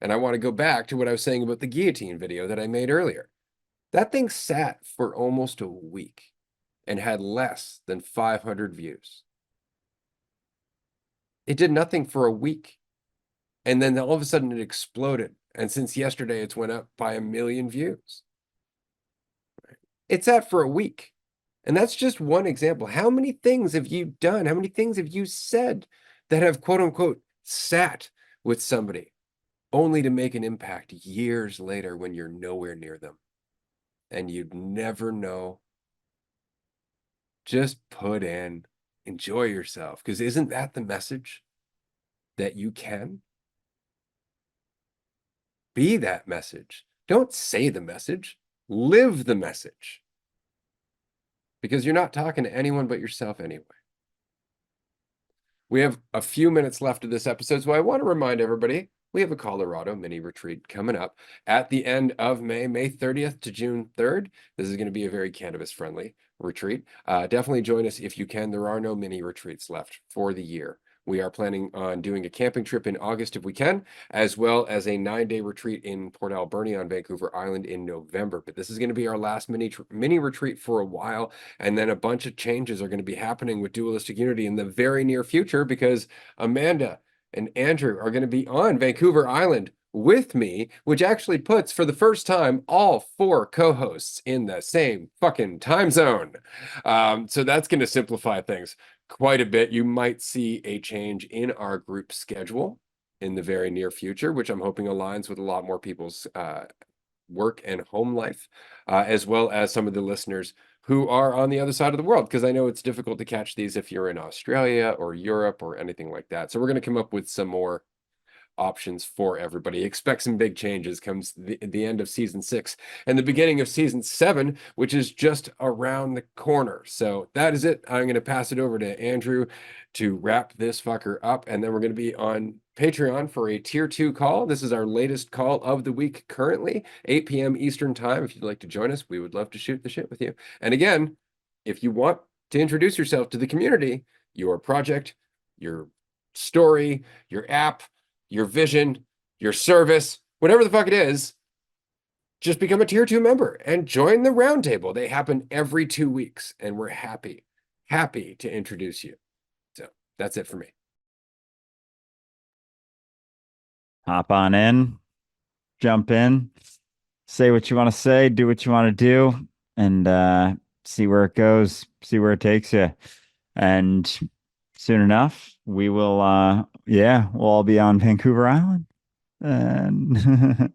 And I want to go back to what I was saying about the guillotine video that I made earlier. That thing sat for almost a week and had less than 500 views. It did nothing for a week. And then all of a sudden it exploded. And since yesterday, it's went up by 1 million views. It's at for a week. And that's just one example. How many things have you done? How many things have you said that have quote unquote sat with somebody only to make an impact years later when you're nowhere near them? And you'd never know. Just put in, enjoy yourself. Because isn't that the message? That you can? Be that message. Don't say the message. Live the message. Because you're not talking to anyone but yourself anyway. We have a few minutes left of this episode, so I want to remind everybody, we have a Colorado mini retreat coming up at the end of May, May 30th to June 3rd. This is going to be a very cannabis-friendly retreat. Definitely join us if you can. There are no mini retreats left for the year. We are planning on doing a camping trip in August if we can, as well as a 9-day retreat in Port Alberni on Vancouver Island in November. But this is going to be our last mini retreat for a while. And then a bunch of changes are going to be happening with Dualistic Unity in the very near future because Amanda and Andrew are going to be on Vancouver Island with me, which actually puts, for the first time, all 4 co-hosts in the same fucking time zone. So that's going to simplify things quite a bit. You might see a change in our group schedule in the very near future, which I'm hoping aligns with a lot more people's work and home life, as well as some of the listeners who are on the other side of the world, because I know it's difficult to catch these if you're in Australia or Europe or anything like that. So we're going to come up with some more options for everybody. Expect some big changes comes the end of season 6 and the beginning of season 7, which is just around the corner. So that is it. I'm going to pass it over to Andrew to wrap this fucker up, and then we're going to be on Patreon for a tier 2 call. This is our latest call of the week currently, 8 p.m. Eastern time. If you'd like to join us, we would love to shoot the shit with you. And again, if you want to introduce yourself to the community, your project, your story, your app, your vision, your service, whatever the fuck it is, just become a tier 2 member and join the roundtable. They happen every 2 weeks, and we're happy to introduce you. So that's it for me. Hop on in, jump in, say what you want to say, do what you want to do, and see where it goes, see where it takes you. And soon enough, we will, we'll all be on Vancouver Island. And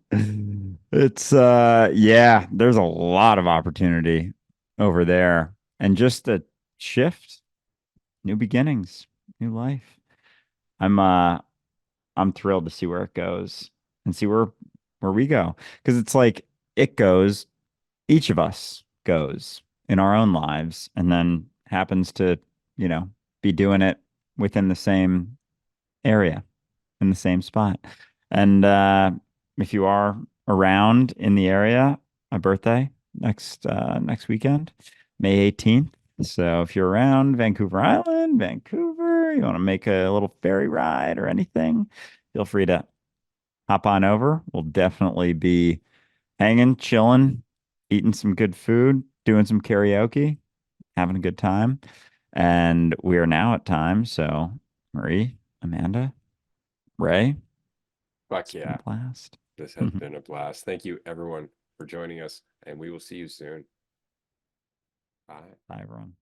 it's, there's a lot of opportunity over there. And just a shift, new beginnings, new life. I'm thrilled to see where it goes and see where we go. Because it's like it goes, each of us goes in our own lives, and then happens to, be doing it within the same area, in the same spot. And if you are around in the area, my birthday next weekend, May 18th. So if you're around Vancouver Island, Vancouver, you want to make a little ferry ride or anything, feel free to hop on over. We'll definitely be hanging, chilling, eating some good food, doing some karaoke, having a good time. And we are now at time. So Marie, Amanda, Ray, Fuck yeah. blast. This has been a blast. Thank you, everyone, for joining us, and we will see you soon. Bye. Bye, everyone.